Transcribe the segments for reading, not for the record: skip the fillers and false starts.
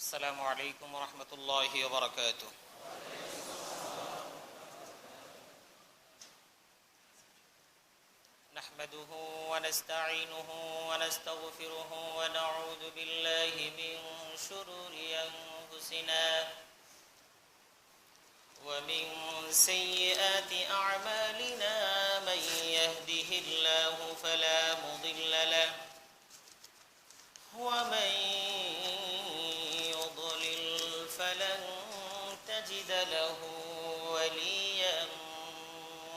السلام عليكم ورحمة الله وبركاته. نحمده ونستعينه ونستغفره ونعوذ بالله من شرور أنفسنا ومن سيئات أعمالنا. من يهده الله فلا مضل له ومن يضلل فلن تجد له وليا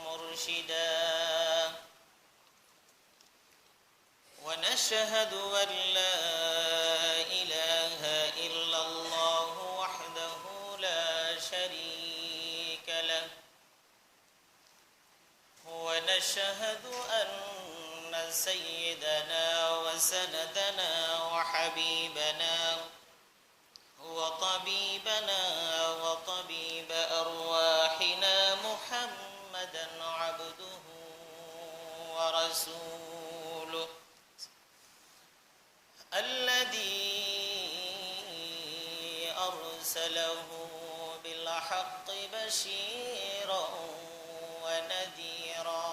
مرشدا. ونشهد أن لا إله إلا الله وحده لا شريك له ونشهد أن سيدنا وسندنا وحبيبنا وطبيبنا وطبيب أرواحنا محمدا عبده ورسوله الذي أرسله بالحق بشيرا ونذيرا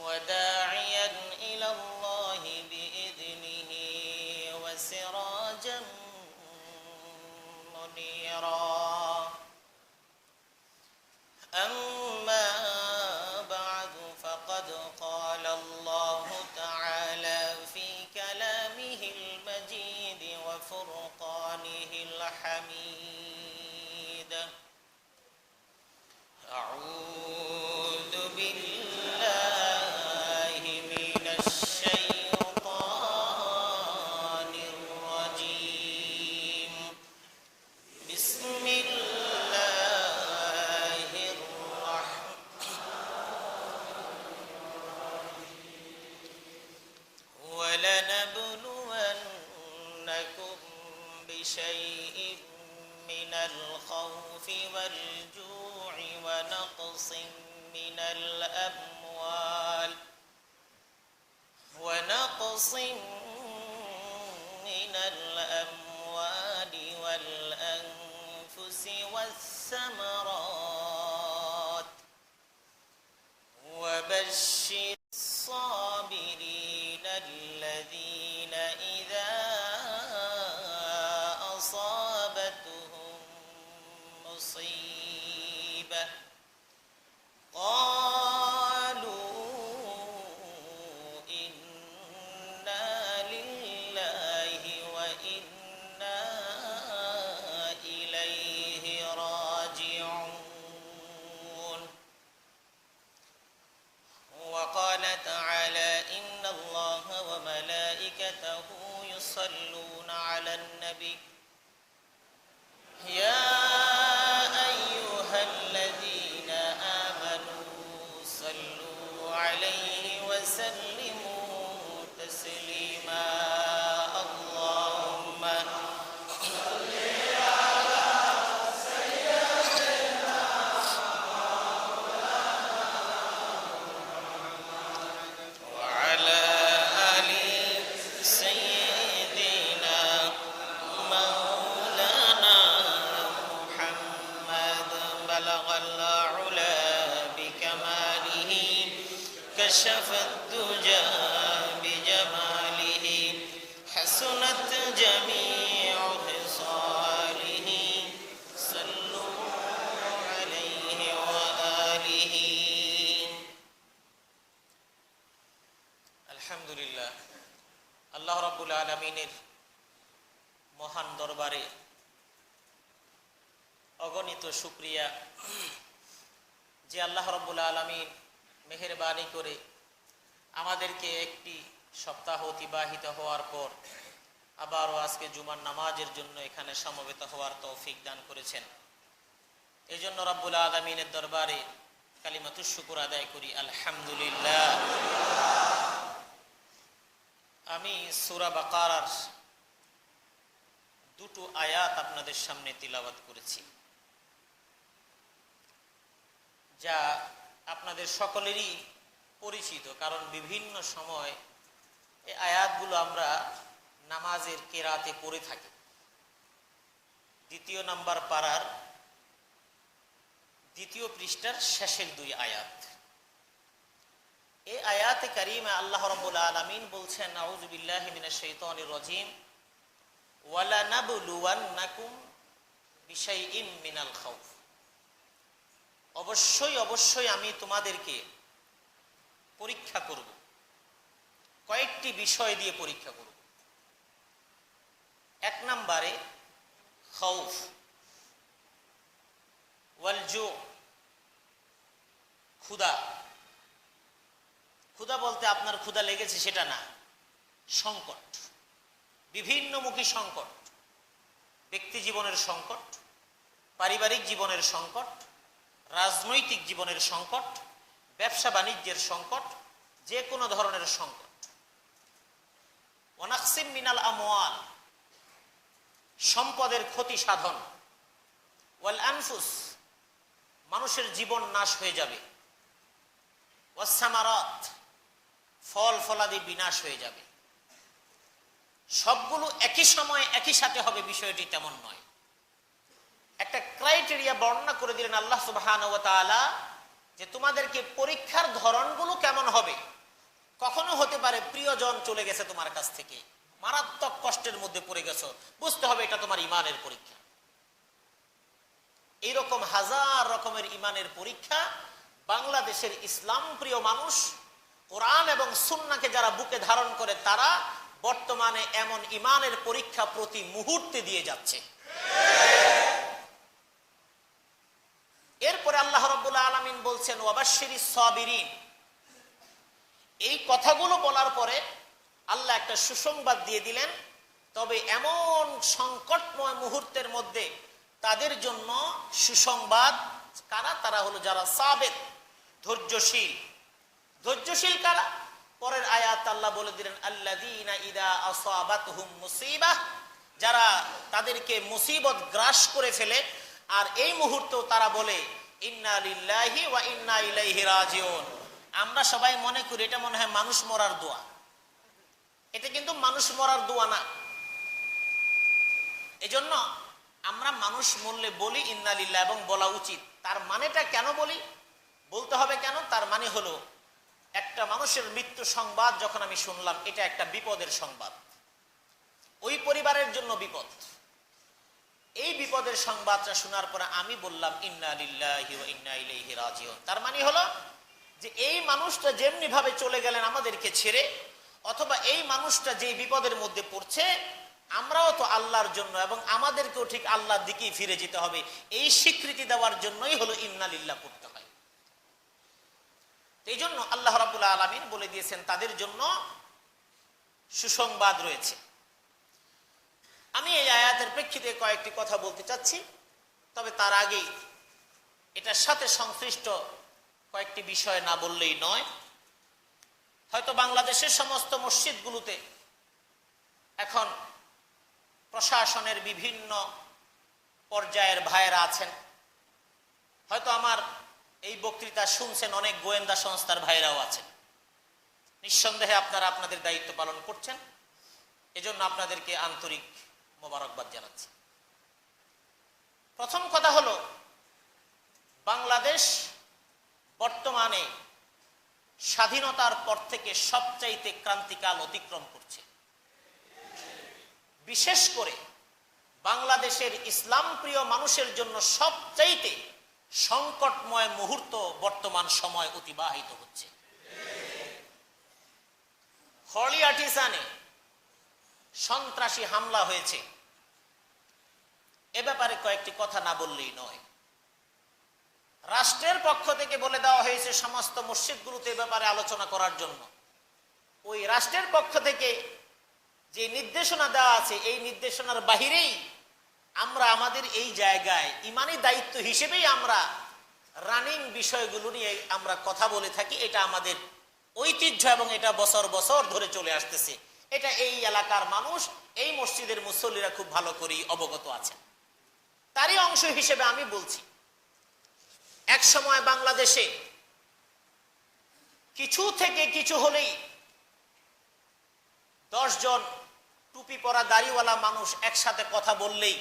وداعيا إلى الله بإذنه وسراجا منيرا. أما بعد فقد قال الله تعالى في كلامه المجيد وفرقانه الحميد: أعوذ بالله من الشيطان الرجيم. بسم الله ولنبلونكم بشيء من الخوف والجوع ونقص من الأموال والأنفس والثمرات وبشر الصابرين الذين إذا أصابتهم مصيبة قالوا إنا لله وإنا إليه راجعون. وقال تعالى: إن الله وملائكته يصلون على النبي يا أيها الذين آمنوا صلوا عليه وسلموا تسليما. اللهم وعلى آل سيدنا مولانا محمد بلغ العلا بكماله كشف الدجى بجماله حسنت جميع خصاله صلوا عليه وآله. আলহামদুলিল্লাহ, আল্লাহ রাব্বুল আলামিনের মহান দরবারে অগণিত শুকরিয়া যে আল্লাহ রাব্বুল আলামিন মেহেরবানি করে আমাদেরকে একটি সপ্তাহ অতিবাহিত হওয়ার পর আবারও আজকে জুমার নামাজের জন্য এখানে সমবেত হওয়ার তৌফিক দান করেছেন। এই জন্য রাব্বুল আলামিনের দরবারে কালিমাতুশ শুকর আদায় করি, আলহামদুলিল্লাহ। আমি সূরা বাকারার দুটো আয়াত আপনাদের সামনে তিলাওয়াত করেছি, যা আপনাদের সকলেরই পরিচিত, কারণ বিভিন্ন সময় এই আয়াতগুলো আমরা নামাজের কেরাতে পড়ে থাকে। 2 নম্বর পারার 2 পৃষ্ঠার শেষের 2 আয়াত। এই আয়াতে কারিমে আল্লাহ রাব্বুল আলামিন বলছেন, আউযু বিল্লাহি মিনাশ শাইতানির রাজীম, ওয়ালা নাবলুওয়ান্নাকুম বিশাইইম মিনাল খাউফ। অবশ্যই আমি তোমাদেরকে পরীক্ষা করব, কয়েকটি বিষয় দিয়ে পরীক্ষা করব। 1 নম্বরে খাউফ ওয়াল জু, ক্ষুধা। ক্ষুধা বলতে আপনার ক্ষুধা লেগেছে সেটা না, সংকট, বিভিন্নমুখী সংকট, ব্যক্তি জীবনের সংকট, পারিবারিক জীবনের সংকট, রাজনৈতিক জীবনের সংকট, ব্যবসা বাণিজ্যের সংকট, যে কোনো ধরনের সংকট। ওয়ানাকসিম মিনাল আমওয়াল, সম্পদের ক্ষতি সাধন। ওয়াল আনফুস, মানুষের জীবন নাশ হয়ে যাবে। ওয়াস সামারাত, ফল ফলাদি বিনাশ হয়ে যাবে। সবগুলো একই সময় একই সাথে হবে বিষয়টি তেমন নয়। একটা ক্রাইটেরিয়া বর্ণনা করে দিলেন আল্লাহ সুবহানাহু ওয়া তাআলা, যে তোমাদেরকে পরীক্ষার ধরনগুলো কেমন হবে। কখনো হতে পারে প্রিয়জন চলে গেছে তোমার কাছ থেকে, মারাত্মক কষ্টের মধ্যে পড়ে গেছো, বুঝতে হবে এটা তোমার ঈমানের পরীক্ষা। এইরকম হাজার রকমের ঈমানের পরীক্ষা বাংলাদেশের ইসলাম প্রিয় মানুষ, কোরআন এবং সুন্নাহকে যারা বুকে ধারণ করে, তারা বর্তমানে এমন ঈমানের পরীক্ষা প্রতি মুহূর্তে দিয়ে যাচ্ছে। এরপরে আল্লাহ রাব্বুল আলামিন বলছেন, ওয়াবাশশিরিস সাবিরিন। এই কথাগুলো বলার পরে আল্লাহ একটা সুসংবাদ দিয়ে দিলেন, তবে এমন সংকটময় মুহূর্তের মধ্যে তাদের জন্য সুসংবাদ। কারা? তারা হলো যারা সাবির, ধৈর্যশীল। ধৈর্যশীল কারা? পরের আয়াত আল্লাহ বলে দিলেন, আল্লাযীনা ইযা আসাবাতহুম মুসিবাহ, যারা তাদেরকে মুসিবত গ্রাস করে ফেলে আর এই মুহূর্তেও তারা বলে, ইন্না লিল্লাহি ওয়া ইন্না ইলাইহি রাজিউন। আমরা সবাই মনে করি এটা মনে হয় মানুষ মরার দোয়া। এটা কিন্তু মানুষ মরার দোয়া না। এজন্য আমরা মানুষ মরলে বলি ইন্না লিল্লাহ, এবং বলা উচিত। তার মানেটা কেন বলি, বলতে হবে কেন? তার মানে হলো, একটা মানুষের মৃত্যু সংবাদ যখন আমি শুনলাম, এটা একটা বিপদের সংবাদ, ওই পরিবারের জন্য বিপদ। এই বিপদের সংবাদটা শোনার পরে আমি বললাম ইন্না লিল্লাহি ওয়া ইন্না ইলাইহি রাজিউন। তার মানে হলো যে এই মানুষটা যেমনি ভাবে চলে গেলেন আমাদেরকে ছেড়ে, অথবা এই মানুষটা যেই বিপদের মধ্যে পড়ছে, আমরাও তো আল্লাহর জন্য এবং আমাদেরকেও ঠিক আল্লাহর দিকেই ফিরে যেতে হবে, এই স্বীকৃতি দেওয়ার জন্যই হলো ইন্না লিল্লাহ পড়তে হয়। এই জন্য আল্লাহ রাব্বুল আলামিন বলে দিয়েছেন তাদের জন্য সুসংবাদ রয়েছে। আমি এই আয়াতের প্রেক্ষিতে কয়েকটি কথা বলতে চাচ্ছি, তবে তার আগে এটার সাথে সংশ্লিষ্ট কয়েকটি বিষয় না বললেই নয়। হয়তো বাংলাদেশের সমস্ত মসজিদগুলোতে এখন প্রশাসনের বিভিন্ন পর্যায়ের ভাইয়েরা আছেন, হয়তো আমার এই বক্তৃতা শুনছেন অনেক গোয়েন্দা সংস্থার ভাইরাও আছেন। নিঃসন্দেহে আপনারা আপনাদের দায়িত্ব পালন করছেন, এজন্য আপনাদেরকে আন্তরিক মোবারকবাদ জানাচ্ছি। প্রথম কথা হলো, বাংলাদেশ বর্তমানে স্বাধীনতার পর থেকে সবচাইতে ক্রান্তিকাল অতিক্রম করছে। বিশেষ করে বাংলাদেশের ইসলাম প্রিয় মানুষের জন্য সবচাইতে সংকটময় মুহূর্ত বর্তমান সময় অতিবাহিত হচ্ছে। খলিয়াটিসানে সন্ত্রাসী হামলা হয়েছে, এ ব্যাপারে কয়েকটি কথা না বললেই নয়। রাষ্ট্রের পক্ষ থেকে বলে দেওয়া হয়েছে সমস্ত মসজিদগুলোতে এ ব্যাপারে আলোচনা করার জন্য। ওই রাষ্ট্রের পক্ষ থেকে যে নির্দেশনা দেওয়া আছে, এই নির্দেশনার বাহিরেই আমরা আমাদের এই জায়গায় ইমানি দায়িত্ব হিসেবেই আমরা রানিং বিষয়গুলো নিয়ে আমরা কথা বলে থাকি। এটা আমাদের ঐতিহ্য এবং এটা বছর বছর ধরে চলে আসতেছে। এটা এই এলাকার মানুষ, এই মসজিদের মুসল্লিরা খুব ভালো করেই অবগত আছেন। তারই অংশ হিসেবে আমি বলছি, এক সময় বাংলাদেশে কিছু থেকে কিছু হলেই 10 জন টুপি পরা দাড়িওয়ালা মানুষ একসাথে কথা বললেই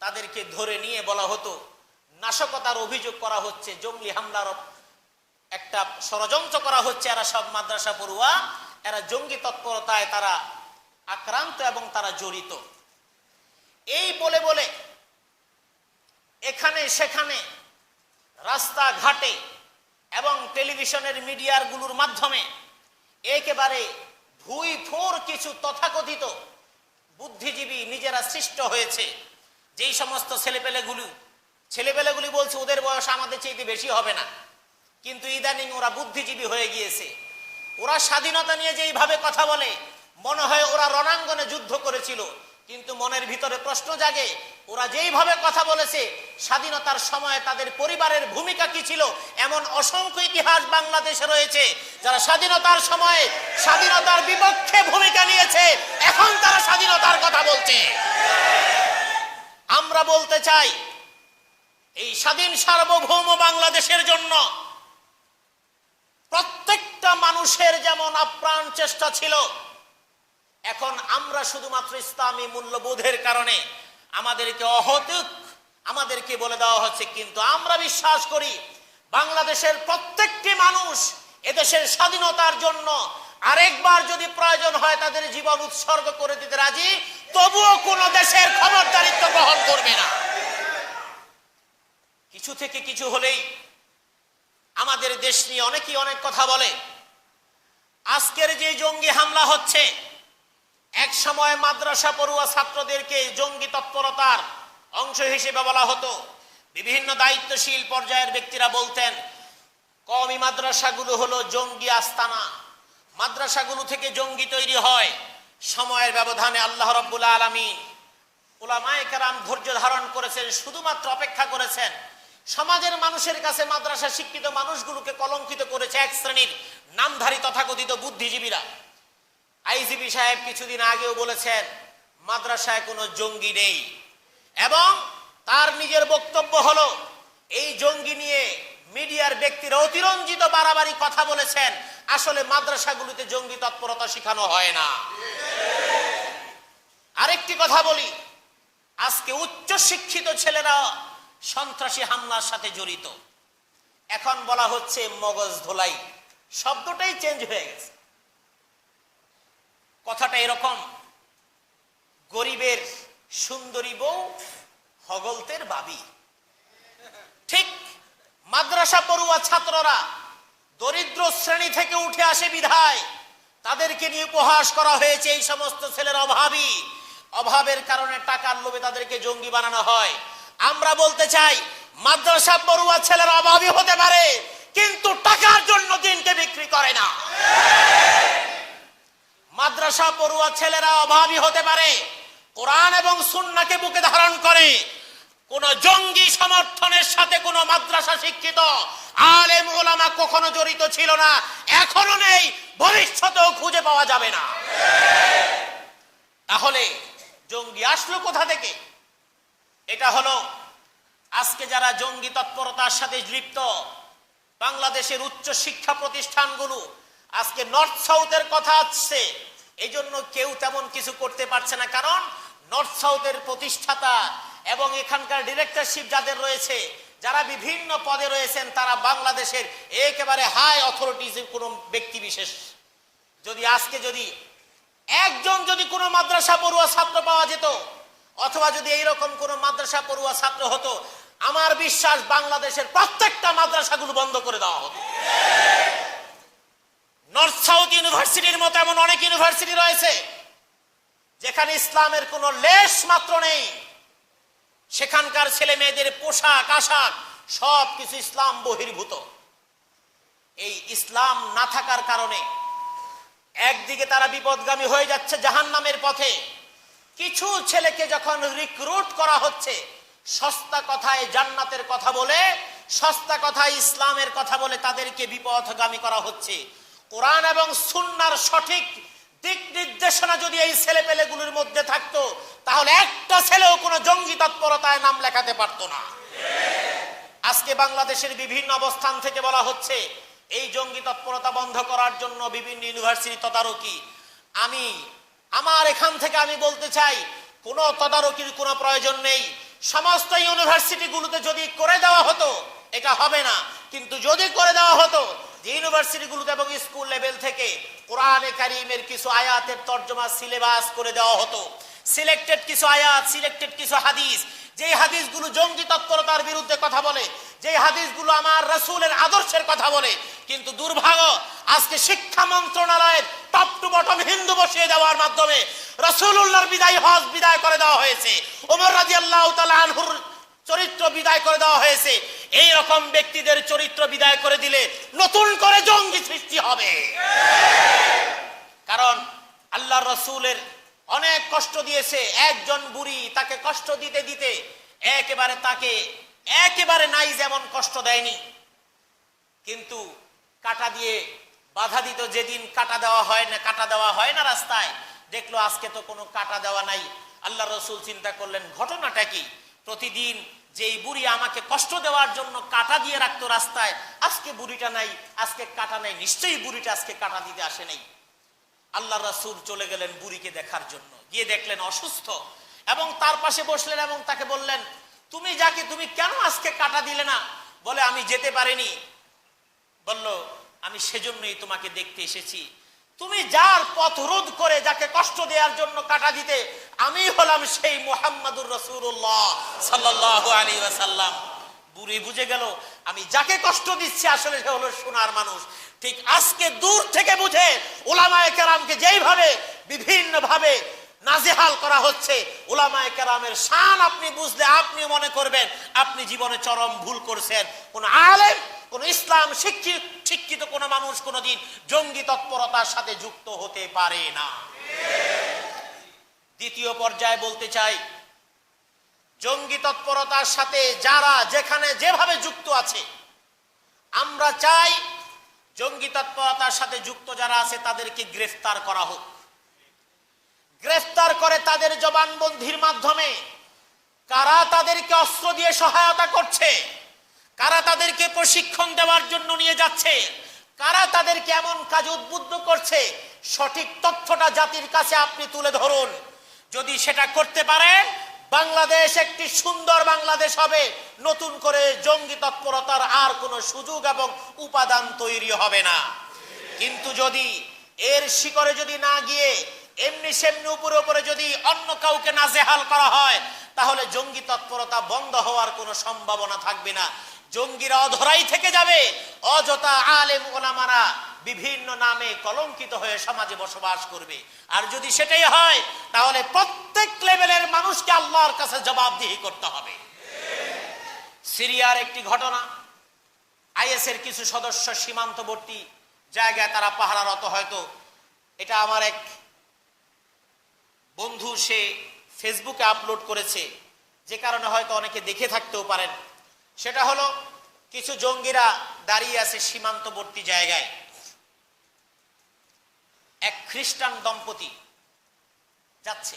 তাদেরকে ধরে নিয়ে বলা হতো নাশকতার অভিযোগ করা হচ্ছে, জঙ্গি হামলার একটা ষড়যন্ত্র করা হচ্ছে, এরা সব মাদ্রাসা পড়ুয়া, এরা জঙ্গি তৎপরতায় তারা আক্রান্ত এবং তারা জড়িত। এই বলে বলে এখানে সেখানে রাস্তাঘাটে এবং টেলিভিশনের মিডিয়ার গুলোর মাধ্যমে একেবারে ভুই ফোর কিছু তথাকথিত বুদ্ধিজীবী নিজেরা সৃষ্ট হয়েছে। যেই সমস্ত ছেলেপেলেগুলি বলছে ওদের বয়স আমাদের চাইতে বেশি হবে না, কিন্তু ইদানিং ওরা বুদ্ধিজীবী হয়ে গিয়েছে। ওরা স্বাধীনতা নিয়ে যেইভাবে কথা বলে মনে হয় ওরা রণাঙ্গনে যুদ্ধ করেছিল, কিন্তু মনের ভিতরে প্রশ্ন জাগে ওরা যেইভাবে কথা বলেছে স্বাধীনতার সময় তাদের পরিবারের ভূমিকা কি ছিল। এমন অসংখ্য ইতিহাস বাংলাদেশে রয়েছে যারা স্বাধীনতার সময় স্বাধীনতার বিপক্ষে ভূমিকা নিয়েছে, এখন তারা স্বাধীনতার কথা বলছে। আমরা বলতে চাই এই স্বাধীন সার্বভৌম বাংলাদেশের জন্য প্রত্যেকটা মানুষের যেমন আপ্রাণ চেষ্টা ছিল, এখন আমরা শুধুমাত্র ইসলামী মূল্যবোধের কারণে আমাদেরকে অহৈতুক আমাদেরকে বলে দেওয়া হচ্ছে, কিন্তু আমরা বিশ্বাস করি বাংলাদেশের প্রত্যেকটি মানুষ এদেশের স্বাধীনতার জন্য আরেকবার যদি প্রয়োজন হয় তাদের জীবন উৎসর্গ করে দিতে রাজি, তবুও কোনো দেশের খবরদারিত্ব গ্রহণ করবে না। কিছু থেকে কিছু হলেই আমাদের দেশ নিয়ে অনেকেই অনেক কথা বলে। আজকের যে জঙ্গি হামলা হচ্ছে, এক সময় মাদ্রাসা পড়ুয়া ছাত্রদেরকে জঙ্গি তৎপরতার অংশ হিসেবে বলা হতো। বিভিন্ন দায়িত্বশীল পর্যায়ের ব্যক্তিরা বলতেন কওমি মাদ্রাসাগুলো হলো জঙ্গি আস্তানা, মাদ্রাসাগুলো থেকে জঙ্গি তৈরি হয়। সময়ের ব্যবধানে আল্লাহ রাব্বুল আলামিন উলামায়ে কেরাম ধৈর্য ধারণ করেছেন, শুধুমাত্র অপেক্ষা করেছেন। সমাজের মানুষের কাছে মাদ্রাসা শিক্ষিত মানুষগুলোকে কলঙ্কিত করেছে এক শ্রেণীর নামধারী তথাকথিত বুদ্ধিজীবীরা। আইজিপি সাহেব কিছুদিন আগেও বলেছেন মাদ্রাসায় কোনো জঙ্গি নেই, এবং তার নিজের বক্তব্য হলো এই জঙ্গি নিয়ে মিডিয়ার ব্যক্তিরা অতিরঞ্জিত বাড়াবাড়ি কথা বলেছেন। আসলে মাদ্রাসাগুলোতে জঙ্গি তৎপরতা শেখানো হয় না। আরেকটি কথা বলি, আজকে উচ্চ শিক্ষিত ছেলেরা সন্ত্রাসী হামলার সাথে জড়িত। এখন বলা হচ্ছে মগজ ধোলাই, শব্দটাই চেঞ্জ হয়ে গেছে। কথাটা এরকম, গরিবের সুন্দরী বউ হগলতের বাবি। ঠিক মাদ্রাসা পড়ুয়া ছাত্ররা দরিদ্র শ্রেণী থেকে উঠে আসে বিধায় তাদেরকে নিয়ে উপহাস করা হয়েছে এই সমস্ত ছেলের অভাবের কারণে টাকার লোভে তাদেরকে জঙ্গি বানানো হয়। আমরা বলতে চাই মাদ্রাসা পড়ুয়া ছেলেরা অভাবী হতে পারে, কিন্তু টাকার জন্য দিনকে বিক্রি করে না। মাদ্রাসা পড়ুয়া ছেলেরা অভাবী হতে পারে, কোরআন এবং সুন্নাহকে বুকে ধারণ করে। কোন জঙ্গি সমর্থনের সাথে কোন মাদ্রাসা শিক্ষিত আলেম ওলামা কখনো জড়িত ছিল না, এখনো নেই, ভবিষ্যতেও খুঁজে পাওয়া যাবে না। তাহলে জঙ্গি আসলো কোথা থেকে? এটা হলো আজকে যারা জঙ্গি তৎপরতার সাথে লিপ্ত বাংলাদেশের উচ্চ শিক্ষা প্রতিষ্ঠানগুলো, আজকে নর্থ সাউথের কথা আসছে, এই জন্য কেউ তেমন কিছু করতে পারছে না। কারণ নর্থ সাউথের প্রতিষ্ঠাতা এবং এখানকার ডিরেক্টরশিপ যাদের রয়েছে, যারা বিভিন্ন পদে রয়েছেন, তারা বাংলাদেশের একেবারে হাই অথরিটিজের কোনো ব্যক্তি বিশেষ। যদি একজন কোনো মাদ্রাসা পড়ুয়া ছাত্র পাওয়া যেত, অথবা যদি এইরকম কোন মাদ্রাসা পড়ুয়া ছাত্র হতো, আমার বিশ্বাস বাংলাদেশের প্রত্যেকটা মাদ্রাসাগুলো বন্ধ করে দেওয়া হতো। নর্থ সাউথ ইউনিভার্সিটির মতো এমন অনেক ইউনিভার্সিটি রয়েছে যেখানে ইসলামের কোনো লেশ মাত্র নেই। সেখানকার ছেলে মেয়েদের পোশাক আশাক সবকিছু ইসলাম বহির্ভূত। এই ইসলাম না থাকার কারণে একদিকে তারা বিপদগামী হয়ে যাচ্ছে জাহান্নামের পথে। কিছু ছেলেকে যখন রিক্রুট করা হচ্ছে, সস্তা কথায় জান্নাতের কথা বলে, সস্তা কথায় ইসলামের কথা বলে তাদেরকে বিপদগামী করা হচ্ছে। কোরআন এবং সুন্নাহর সঠিক দিক নির্দেশনা যদি এই ছেলেপেলেগুলোর মধ্যে থাকতো, তাহলে একটা ছেলেও কোনো জঙ্গি তৎপরতায় নাম লেখাতে পারতো না। আজকে বাংলাদেশের বিভিন্ন অবস্থান থেকে বলা হচ্ছে এই জঙ্গি তৎপরতা বন্ধ করার জন্য বিভিন্ন ইউনিভার্সিটি তদারকি। আমি আমার এখান থেকে আমি বলতে চাই, কোনো তদারকির কোনো প্রয়োজন নেই। সমস্ত ইউনিভার্সিটিগুলোতে যদি করে দেওয়া হতো, এটা হবে না, কিন্তু যদি করে দেওয়া হতো যে ইউনিভার্সিটিগুলোতে এবং স্কুল লেভেল থেকে কোরআনে কারীমের কিছু আয়াতের তর্জমা সিলেবাস করে দেওয়া হতো, সিলেক্টেড কিছু আয়াত, সিলেক্টেড কিছু হাদিস, যে হাদিসগুলো জঙ্গি তৎপরতার বিরুদ্ধে কথা বলে, যে হাদিসগুলো আমার রাসূলের আদর্শের কথা বলে। কিন্তু দুর্ভাগ্য, আজকে শিক্ষা মন্ত্রণালয়ের টপ টু বটম হিন্দু বসিয়ে দেওয়ার মাধ্যমে রাসূলুল্লাহর বিদায় হজ বিদায় করে দেওয়া হয়েছে, ওমর রাদিয়াল্লাহু তাআলা আনহুর চরিত্র বিদায় করে দেওয়া হয়েছে। এই রকম ব্যক্তিদের চরিত্র বিদায় করে দিলে নতুন করে জঙ্গি সৃষ্টি হবে। কারণ আল্লাহর রাসূলের অনেক কষ্ট দিয়েছে একজন বুড়ি, তাকে কষ্ট দিতে দিতে একেবারে নাই যেমন কষ্ট দেয়নি, কিন্তু কাটা দিয়ে বাধা দিত। যেদিন কাটা দেওয়া হয় না রাস্তায়, দেখলো আজকে তো কোনো কাটা দেওয়া নাই। আল্লাহ রাসূল চিন্তা করলেন ঘটনাটা কি। প্রতিদিন যেই বুড়ি আমাকে কষ্ট দেওয়ার জন্য কাটা দিয়ে রাখতো রাস্তায়, আজকে বুড়িটা নাই, আজকে কাটা নাই, নিশ্চয়ই বুড়িটা আজকে কাটা দিতে আসে নাই। আল্লাহ রাসূল চলে গেলেন বুড়িকে দেখার জন্য, গিয়ে দেখলেন অসুস্থ, এবং তার পাশে বসলেন এবং তাকে বললেন, তুমি কেন আজকে কাটা দিলে না? বলে, আমি যেতে পারিনি। বলল, আমি সেজন্যই তোমাকে দেখতে এসেছি। তুমি যার পথ রোধ করে যাকে কষ্ট দেওয়ার জন্য কাটা দিতে, আমি হলাম সেই মুহাম্মাদুর রাসূলুল্লাহ সাল্লাল্লাহু আলাইহি ওয়াসাল্লাম। বুড়ি বুঝে গেল আমি যাকে কষ্ট দিচ্ছি আসলে সে হলো সোনার মানুষ। ঠিক আজকে দূর থেকে বুঝে উলামায়ে কেরামকে যেইভাবে বিভিন্ন ভাবে নাজেহাল করা হচ্ছে, উলামায়ে কেরামের শান আপনি বুঝলে আপনি মনে করবেন আপনি জীবনে চরম ভুল করছেন। কোন আলেম, কোন ইসলাম শিক্ষিত কোন মানুষ কোনদিন জঙ্গি তৎপরতার সাথে যুক্ত হতে পারে না। দ্বিতীয় পর্যায়ে বলতে চাই, জঙ্গি তৎপরতার সাথে যারা যেখানে যেভাবে যুক্ত আছে, আমরা চাই জঙ্গি তৎপরতার সাথে যুক্ত যারা আছে তাদেরকে গ্রেফতার করা হোক। গ্রেফতার করে তাদের জবানবন্দির মাধ্যমে কারা তাদেরকে অস্ত্র দিয়ে সহায়তা করছে, কারা তাদেরকে প্রশিক্ষণ দেওয়ার জন্য নিয়ে যাচ্ছে, কারা তাদেরকে এমন কাজ উদ্বুদ্ধ করছে, সঠিক তথ্যটা জাতির কাছে আপনি তুলে ধরুন। যদি সেটা করতে পারেন, বাংলাদেশ একটি সুন্দর বাংলাদেশ হবে। নতুন করে জঙ্গি তৎপরতার আর কোনো সুযোগ এবং উপাদান তৈরি হবে না। কিন্তু যদি এর শিকড়ে যদি না গিয়ে এমনি সেমনি উপরে যদি অন্য কাউকে নাজেহাল করা হয়, তাহলে জঙ্গি তৎপরতা বন্ধ হওয়ার কোনো সম্ভাবনা থাকবে না। জঙ্গিরা অধরাই থেকে যাবে, অযথা আলেম ওলামারা বিভিন্ন নামে কলঙ্কিত হয়ে সমাজে বসবাস করবে। আর যদি সেটাই হয়, তাহলে প্রত্যেক লেভেলের মানুষকে আল্লাহর কাছে জবাবদিহি করতে হবে। সিরিয়ার একটি ঘটনা, আইএসের কিছু সদস্য সীমান্তবর্তী জায়গায় তারা পাহারারত, হয়তো এটা আমার এক বন্ধু সে ফেসবুকে আপলোড করেছে, যে কারণে হয়তো অনেকে দেখে থাকতেও পারেন। সেটা হলো, কিছু জঙ্গিরা দাঁড়িয়ে আছে সীমান্তবর্তী জায়গায়, এক খ্রিস্টান দম্পতি যাচ্ছে,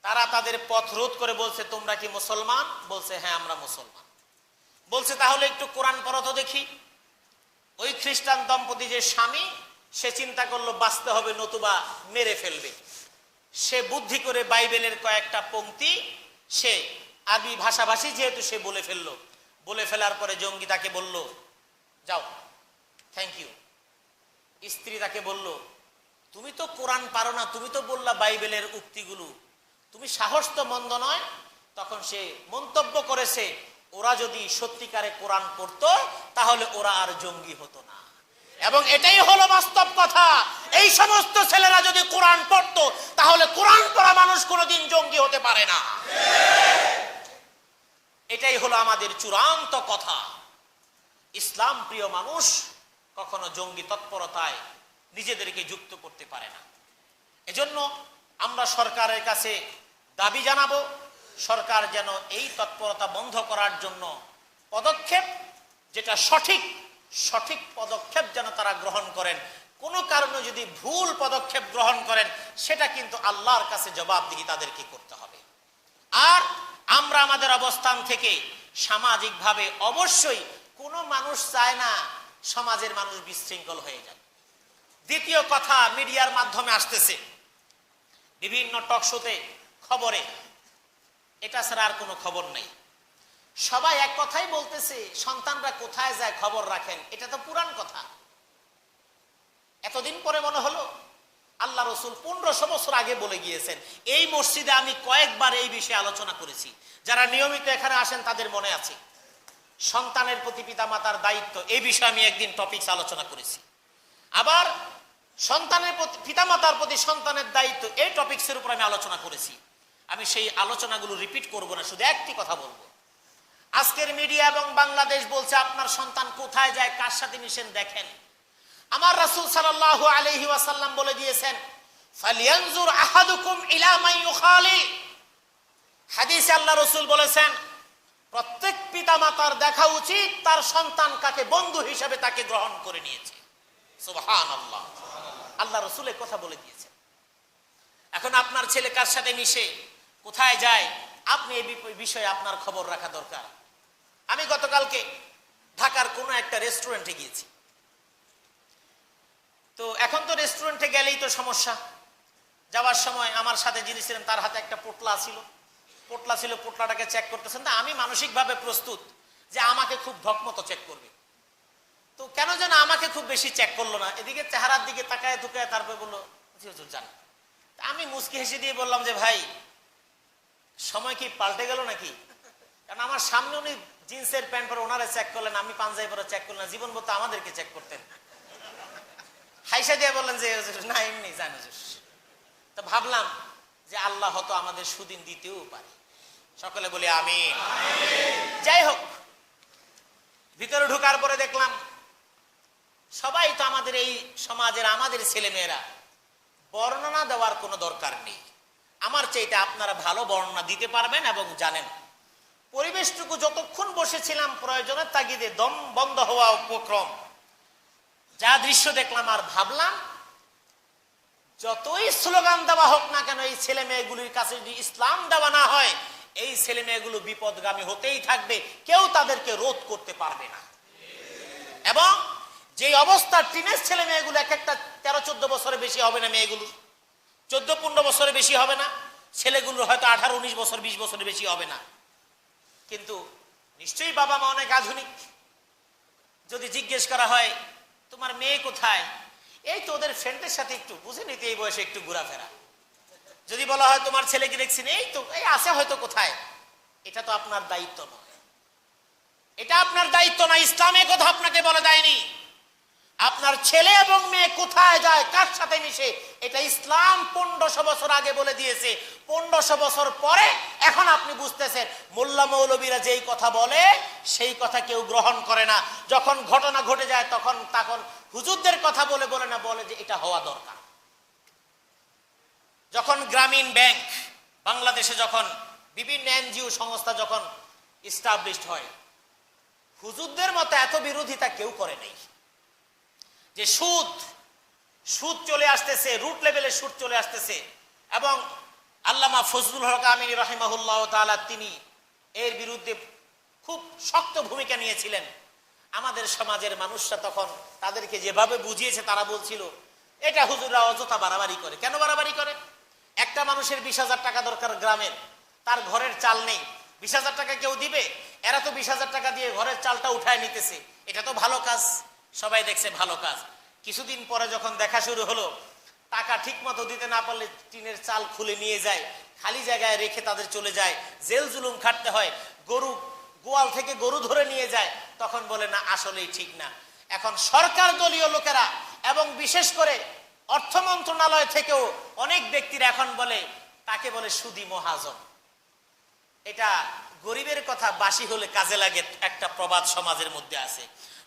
তারা তাদের পথ রোধ করে বলছে, তোমরা কি মুসলমান? বলছে, হ্যাঁ আমরা মুসলমান। বলছে, তাহলে একটু কোরআন পড়ো তো দেখি। ওই খ্রিস্টান দম্পতি যে স্বামী, সে চিন্তা করলো বাঁচতে হবে নতুবা মেরে ফেলবে। সে বুদ্ধি করে বাইবেলের কয়েকটা পংক্তি সে আরবি ভাষাভাষী যেহেতু সে বলে ফেললো। বলে ফেলার পরে জঙ্গি তাকে বলল, যাও, থ্যাংক ইউ। স্ত্রী তাকে বলল, তুমি তো কোরআন পারো না, তুমি তো বললা বাইবেলের উক্তিগুলো, তুমি সাহস তো মন্দ নয়। তখন সে মন্তব্য করেছে, ওরা যদি সত্যিকারে কোরআন পড়তো তাহলে ওরা আর জঙ্গি হতো না। এবং এটাই হলো বাস্তব কথা। এই সমস্ত ছেলেরা যদি কোরআন পড়তো তাহলে কোরআন পড়া মানুষ কোনোদিন জঙ্গি হতে পারে না। এটাই হলো আমাদের চূড়ান্ত কথা। ইসলাম প্রিয় মানুষ কখনো জঙ্গি তৎপরতায় নিজেদেরকে যুক্ত করতে পারে না। এজন্য আমরা সরকারের কাছে দাবি জানাবো, সরকার যেন এই তৎপরতা বন্ধ করার জন্য পদক্ষেপ, যেটা সঠিক পদক্ষেপ যেন তারা গ্রহণ করেন। কোনো কারণে যদি ভুল পদক্ষেপ গ্রহণ করেন, সেটা কিন্তু আল্লাহর কাছে জবাবদিহি তাদেরকে করতে হবে। আর আমরা আমাদের অবস্থান থেকে সামাজিকভাবে অবশ্যই কোনো মানুষ চায় না সমাজের মানুষ বিশৃঙ্খল হয়ে যায়। দ্বিতীয় কথা, মিডিয়ার মাধ্যমে আসতেছে, বিভিন্ন টক শোতে, খবরে, এটা ছাড়া আর কোনো খবর নেই। সবাই এক কথাই বলতেছে, সন্তানরা কোথায় যায় খবর রাখেন। এটা তো পুরান কথা। এতদিন পরে মনে হলো আল্লাহ রসুল 1500 বছর আগে বলে গিয়েছেন। এই মসজিদে আমি কয়েকবার এই বিষয়ে আলোচনা করেছি, যারা নিয়মিত এখানে আসেন তাদের মনে আছে। সন্তানের প্রতি পিতামাতার দায়িত্ব, এই বিষয়ে আমি একদিন টপিকস আলোচনা করেছি। আবার সন্তানের প্রতি পিতামাতার প্রতি সন্তানের দায়িত্ব, এই টপিকসের উপর আমি আলোচনা করেছি। আমি সেই আলোচনাগুলো রিপিট করব না, শুধু একটি কথা বলবো। আজকের মিডিয়া এবং বাংলাদেশ বলছে আপনার সন্তান কোথায় যায়, কার সাথে মিশেন দেখেন। আমার রাসূল সাল্লাল্লাহু আলাইহি ওয়াসাল্লাম বলে দিয়েছেন, ফালিয়ানজুর আহাদুকুম ইলা মান ইউখালিল। হাদিসে আল্লাহ রাসূল বলেছেন, প্রত্যেক পিতামাতার দেখা উচিত তার সন্তান কাকে বন্ধু হিসেবে তাকে গ্রহণ করে নিয়েছে। সুবহানাল্লাহ, আল্লাহ রাসূল এই কথা বলে দিয়েছেন। এখন আপনার ছেলে কার সাথে মিশে, কোথায় যায়, আপনি এই বিষয়ে আপনার খবর রাখা দরকার। আমি গতকালকে ঢাকার কোনো একটা রেস্টুরেন্টে গিয়েছি। তো এখন তো রেস্টুরেন্টে গেলেই তো সমস্যা। যাওয়ার সময় আমার সাথে যিনি ছিলেন তার হাতে একটা পোটলা ছিল, পোটলাটাকে চেক করতেছেন। না, আমি মানসিকভাবে প্রস্তুত যে আমাকে খুব ঢকমতো চেক করবে। তো কেন যেন আমাকে খুব বেশি চেক করলো না, এদিকে চেহারার দিকে তাকায় তুকায়, তারপরে বললো জি হুজুর জান। আমি মুচকি হেসে দিয়ে বললাম যে ভাই, সময় কি পাল্টে গেল নাকি? কারণ আমার সামনে উনি জিন্সের প্যান্ট পরে ওনারা চেক করলেন, আমি পাঞ্জাবি পরে চেক করলেন, জীবন বলতে আমাদেরকে চেক করতেন। হাইসা দিয়ে বললেন যে না এমনি জান হুজুর। তো ভাবলাম যে আল্লাহ হয়তো আমাদের সুদিন দিতেও পারে। সকলে বলি আমিন। যাই হোক, ভিতরে ঢোকার পরে দেখলাম সবাই তো আমাদের এই সমাজের, আমাদের ছেলে মেয়েরা, বর্ণনা দেওয়ার কোনো দরকার নেই। আমার চাইতে আপনারা ভালো বর্ণনা দিতে পারবেন এবং জানেন। পরিবেশটুকু যতক্ষণ বসেছিলাম প্রয়োজনের তাগিদে দম বন্ধ হওয়া উপক্রম, যা দৃশ্য দেখলাম আর ভাবলাম যতই স্লোগান দেওয়া হোক না কেন, এই ছেলে মেয়েগুলির কাছে যদি ইসলাম দেওয়া না হয়, এই ছেলে মেয়েগুলো বিপদগামী হতেই থাকবে, কেউ তাদেরকে রোধ করতে পারবে না। এবং যে অবস্থা টিনেজ ছেলে মেয়েগুলো, এক একটা 13-14 বছরের বেশি হবে না, মেয়েগুলো 14-15 বছরের বেশি হবে না, ছেলেগুলোর হয়তো 18-19 বছর 20 বছরের বেশি হবে না। কিন্তু নিশ্চয়ই বাবা মা অনেক আধুনিক। যদি জিজ্ঞেস করা হয় তোমার মেয়ে কোথায়, এই তো ওদের ফ্রেন্ডের সাথে একটু, বুঝে নিতে এই বয়সে একটু ঘোরাফেরা। যদি বলা হয় তোমার ছেলেকে দেখছি, এই তো এই আছে হয়তো কোথায়, এটা তো আপনার দায়িত্ব নয়, এটা আপনার দায়িত্ব না। ইসলামে কথা আপনাকে বলে দেয়নি আপনার ছেলে এবং মেয়ে কোথায় যায়, কার সাথে মিশে, এটা ইসলাম 1500 বছর আগে বলে দিয়েছে। 1500 বছর পরে এখন আপনি বুঝতেছেন মোল্লা মৌলবীরা যেই কথা বলে সেই কথা কেউ গ্রহণ করে না। যখন ঘটনা ঘটে যায় তখন হুজুরদের কথা বলে না, বলে যে এটা হওয়া দরকার। যখন গ্রামীণ ব্যাংক বাংলাদেশে, যখন বিভিন্ন এনজিও সংস্থা যখন এস্টাবলিশড হয়, হুজুরদের মতো এত বিরোধিতা কেউ করে নাই। যে সুদ চলে আসতেছে, রুট লেভেলে সুদ চলে আসতেছে, এবং আল্লামা ফজলুল হক আমিনী রাহিমাহুল্লাহ তাআলা তিনি এর বিরুদ্ধে খুব শক্ত ভূমিকা নিয়েছিলেন। আমাদের সমাজের মানুষরা তখন তাদেরকে যেভাবে বুঝিয়েছে, তারা বলছিল এটা হুজুররা অযথা বাড়াবাড়ি করে। কেন বাড়াবাড়ি করে? একটা মানুষের 20,000 টাকা দরকার গ্রামের, তার ঘরের চাল নেই, 20,000 টাকা কেউ দিবে? এরা তো 20,000 টাকা দিয়ে ঘরের চালটা উঠায় নিতেছে, এটা তো ভালো কাজ, সবাই দেখছে ভালো কাজ। কিছুদিন পরে যখন দেখা শুরু হলো, টাকা ঠিক মতো দিতে না পারলে টিনের চাল খুলে নিয়ে যায়, খালি জায়গায় রেখে তাদের চলে যায়, জেল জুলুম খাটতে হয়, গোয়াল থেকে গরু ধরে নিয়ে যায়, তখন বলে না আসলেই ঠিক না। এখন সরকার দলীয় লোকেরা এবং বিশেষ করে অর্থ মন্ত্রণালয় থেকেও অনেক ব্যক্তিরা এখন বলে, তাকে বলে সুদী মহাজন। এটা গরিবের কথা বাসি হলে কাজে লাগে, একটা প্রবাদ সমাজের মধ্যে আছে।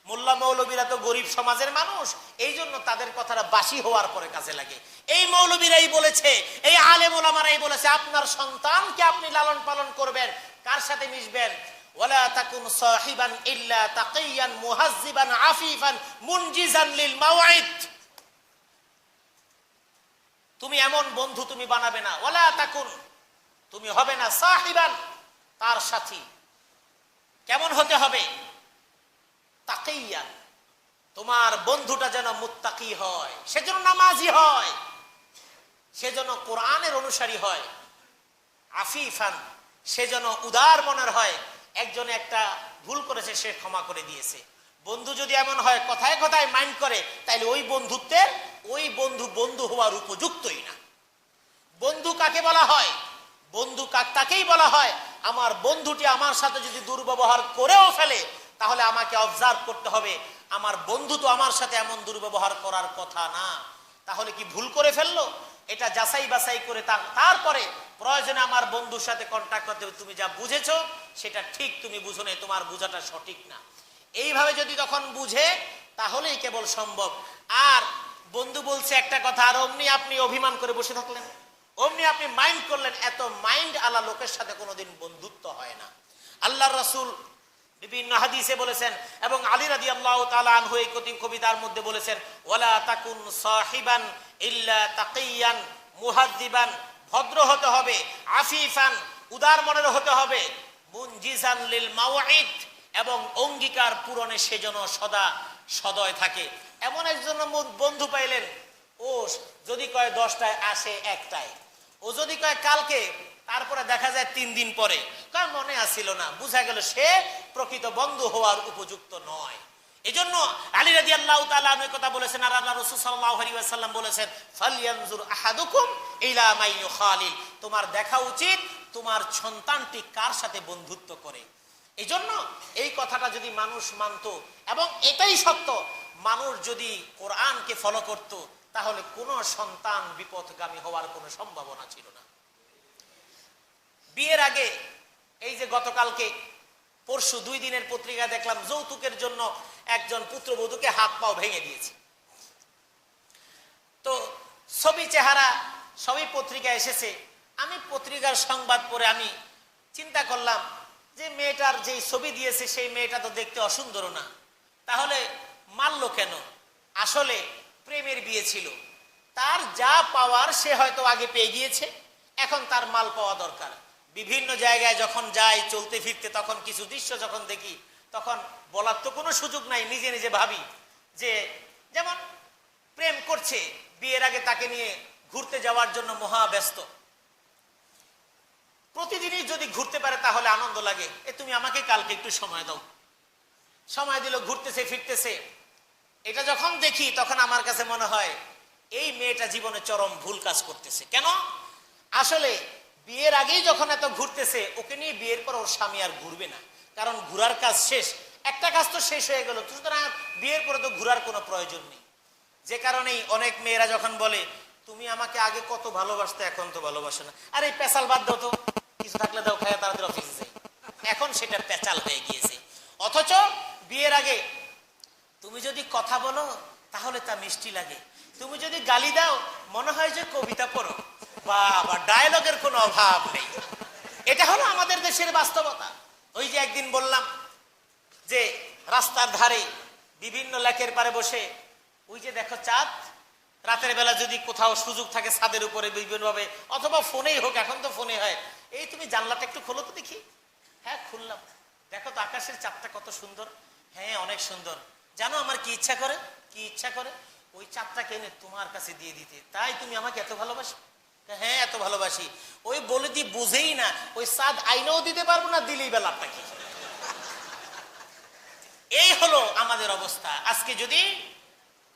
মোল্লা মৌলবীরা তো গরিব সমাজের মানুষ, এই জন্য তাদের কথাটা বাসি হওয়ার পরে কাজে লাগে। এই মৌলবীরাই বলেছে, এই আলেম ওলামারাই বলেছে, আপনার সন্তানকে আপনি লালন পালন করবেন, কার সাথে মিশবেন? ওয়ালা তাকুন সাহিবান ইল্লা তাকিয়ান মুহাজ্জিবান আফিফান মুনজিজান লিল মাওয়াইদ। তুমি এমন বন্ধু তুমি বানাবে না, ওয়ালা তাকুন, তুমি হবে না সাহিবান, তার সাথী। কেমন হতে হবে? তাকিয়ান, তোমার বন্ধুটা যেন মুত্তাকি হয়, সেজন্য নামাজি হয়, সে যেন কোরআনের অনুসারী হয়, আফিফান, সে যেন উদার মনের হয়। একজনে একটা ভুল করেছে, সে ক্ষমা করে দিয়েছে। বন্ধু যদি এমন হয় কথায় কথায় মাইন্ড করে, তাইলে ওই বন্ধুত্বের ওই বন্ধু বন্ধু হওয়ার উপযুক্তই না। বন্ধু কাকে বলা হয়? বন্ধু তাকেই বলা হয়, আমার বন্ধুটি আমার সাথে যদি দুর্ব্যবহার করেও ফেলে, তাহলে আমাকে অবজার্ভ করতে হবে, আমার বন্ধু তো আমার সাথে এমন দুর্ব্যবহার করার কথা না। তাহলে কি ভুল করে ফেললো? এটা যাচাই বাছাই করে তারপরে প্রয়োজনে আমার বন্ধুর সাথে কন্ট্যাক্ট করতে হবে। তুমি যা বুঝেছো সেটা ঠিক, তুমি বুঝো না, তোমার বোঝাটা সঠিক না। এইভাবে যদি তখন বুঝে, তাহলেই কেবল সম্ভব। আর বন্ধু বলছে একটা কথা, আর অমনি আপনি অভিমান করে বসে থাকলেন, অমনি আপনি মাইন্ড করলেন, এত মাইন্ড আলা লোকের সাথে কোনোদিন বন্ধুত্ব হয় না। আল্লাহর রাসূল বিভিন্ন হাদিসে বলেছেন, এবং আলী রাদিয়াল্লাহু তাআলা আনহু এই কবিতার মধ্যে বলেছেন, ওয়ালা তাকুন সাহিবান ইল্লা তাকিয়ান মুহাদ্দিবান, ভদ্র হতে হবে, আফিফান, উদার মনের হতে হবে, মুনজিজান লিল মাওয়াইদ, এবং অঙ্গীকার পূরণে সেজন্য সদা সদয় থাকে। এমন একজন বন্ধু পাইলেন, ও যদি কয় 10টায় আসে 1টায়, ও যদি কয় কালকে, তারপরে দেখা যায় 3 দিন পরে, কার মনে আসছিল না, বুঝা গেল সে প্রকৃত বন্ধু হওয়ার উপযুক্ত নয়। এজন্য আলী রাদিয়াল্লাহু তাআলা আনহু কথা বলেছেন, আর আল্লাহ রাসূল সাল্লাল্লাহু আলাইহি ওয়াসাল্লাম বলেছেন, ফালয়ানজুর আহাদুকুম ইলা মান ইউখালিল, তোমার দেখা উচিত তোমার সন্তানটি কার সাথে বন্ধুত্ব করে। এজন্য এই কথাটা যদি মানুষ মানত, এবং এটাই সত্য, মানুষ যদি কোরআনকে ফলো করত, তাহলে কোনো সন্তান বিপথগামী হওয়ার কোনো সম্ভাবনা ছিল না। বিয়ের আগে, এই যে গতকালকে পরশু 2 দিনের পত্রিকা দেখলাম, যৌতুকের জন্য একজন পুত্রবধূকে হাত পাও ভেঙে দিয়েছে। তো ছবি চেহারা সবই পত্রিকা এসেছে। আমি পত্রিকার সংবাদ পড়ে আমি চিন্তা করলাম যে মেয়েটার যেই ছবি দিয়েছে সেই মেয়েটা তো দেখতে অসুন্দর না, তাহলে মারলো কেন? আসলে প্রেমের বিয়ে ছিল, তার যা পাওয়ার সে হয়তো আগে পেয়ে গিয়েছে, এখন তার মাল পাওয়া দরকার। বিভিন্ন জায়গায় যখন যাই চলতে ফিরতে, তখন কিছু দৃশ্য যখন দেখি, তখন বলার তো কোনো সুযোগ নাই, নিজে নিজে ভাবি যে, যেমন প্রেম করছে, বিয়ের আগে তাকে নিয়ে ঘুরতে যাওয়ার জন্য মহা ব্যস্ত, প্রতিদিনই যদি ঘুরতে পারে তাহলে আনন্দ লাগে, তুমি আমাকে কালকে একটু সময় দাও। সময় দিল, ঘুরতেছে ফিরতেছে। এটা যখন দেখি তখন আমার কাছে মনে হয় এই মেয়েটা জীবনে চরম ভুল কাজ করতেছে। কেন? আসলে বিয়ের আগেই যখন এত ঘুরতেছে, ওকে নিয়ে বিয়ের পর ওর স্বামী আর ঘুরবে না, কারণ ঘুরার কাজ শেষ, একটা কাজ তো শেষ হয়ে গেল, সুতরাং বিয়ের পরে তো ঘুরার কোনো প্রয়োজন নেই। যে কারণেই অনেক মেয়েরা যখন বলে, তুমি আমাকে আগে কত ভালোবাসতে, এখন তো ভালোবাসো না, আর এই পেশাল বাদ দাও তো, কিছু থাকলে দাও, খায় তাড়াতাড়ি অফিসে যাই, এখন সেটা পেঁচাল হয়ে গিয়েছে। অথচ বিয়ের আগে তুমি যদি কথা বলো তাহলে তা মিষ্টি লাগে, তুমি যদি গালি দাও মনে হয় যে কবিতা পড়ো, বা ডায়লগের কোনো অভাব নেই। এটা হলো আমাদের দেশের বাস্তবতা। ওই যে একদিন বললাম যে রাস্তার ধারে বিভিন্ন লেকের পারে বসে, ওই যে দেখো চাঁদ, রাতের বেলা যদি কোথাও সুযোগ থাকে ছাদের উপরে বিভিন্নভাবে, অথবা ফোনেই হোক, এখন তো ফোনে হয়, এই তুমি জানলাটা একটু খোলো তো দেখি, হ্যাঁ খুললাম, দেখো তো আকাশের চাঁদটা কত সুন্দর, হ্যাঁ অনেক সুন্দর, জানো আমার কি ইচ্ছা করে, কি ইচ্ছা করে, ওই চাঁদটাকে এনে তোমার কাছে দিয়ে দিতে, তাই তুমি আমাকে এত ভালোবাসো, হ্যাঁ এত ভালোবাসি, ওই বলে দি বুঝেই না, ওই চাঁদ আইনাও দিতে পারবো না, দিলেই বা লাভটা কি। এই হলো আমাদের অবস্থা। আজকে যদি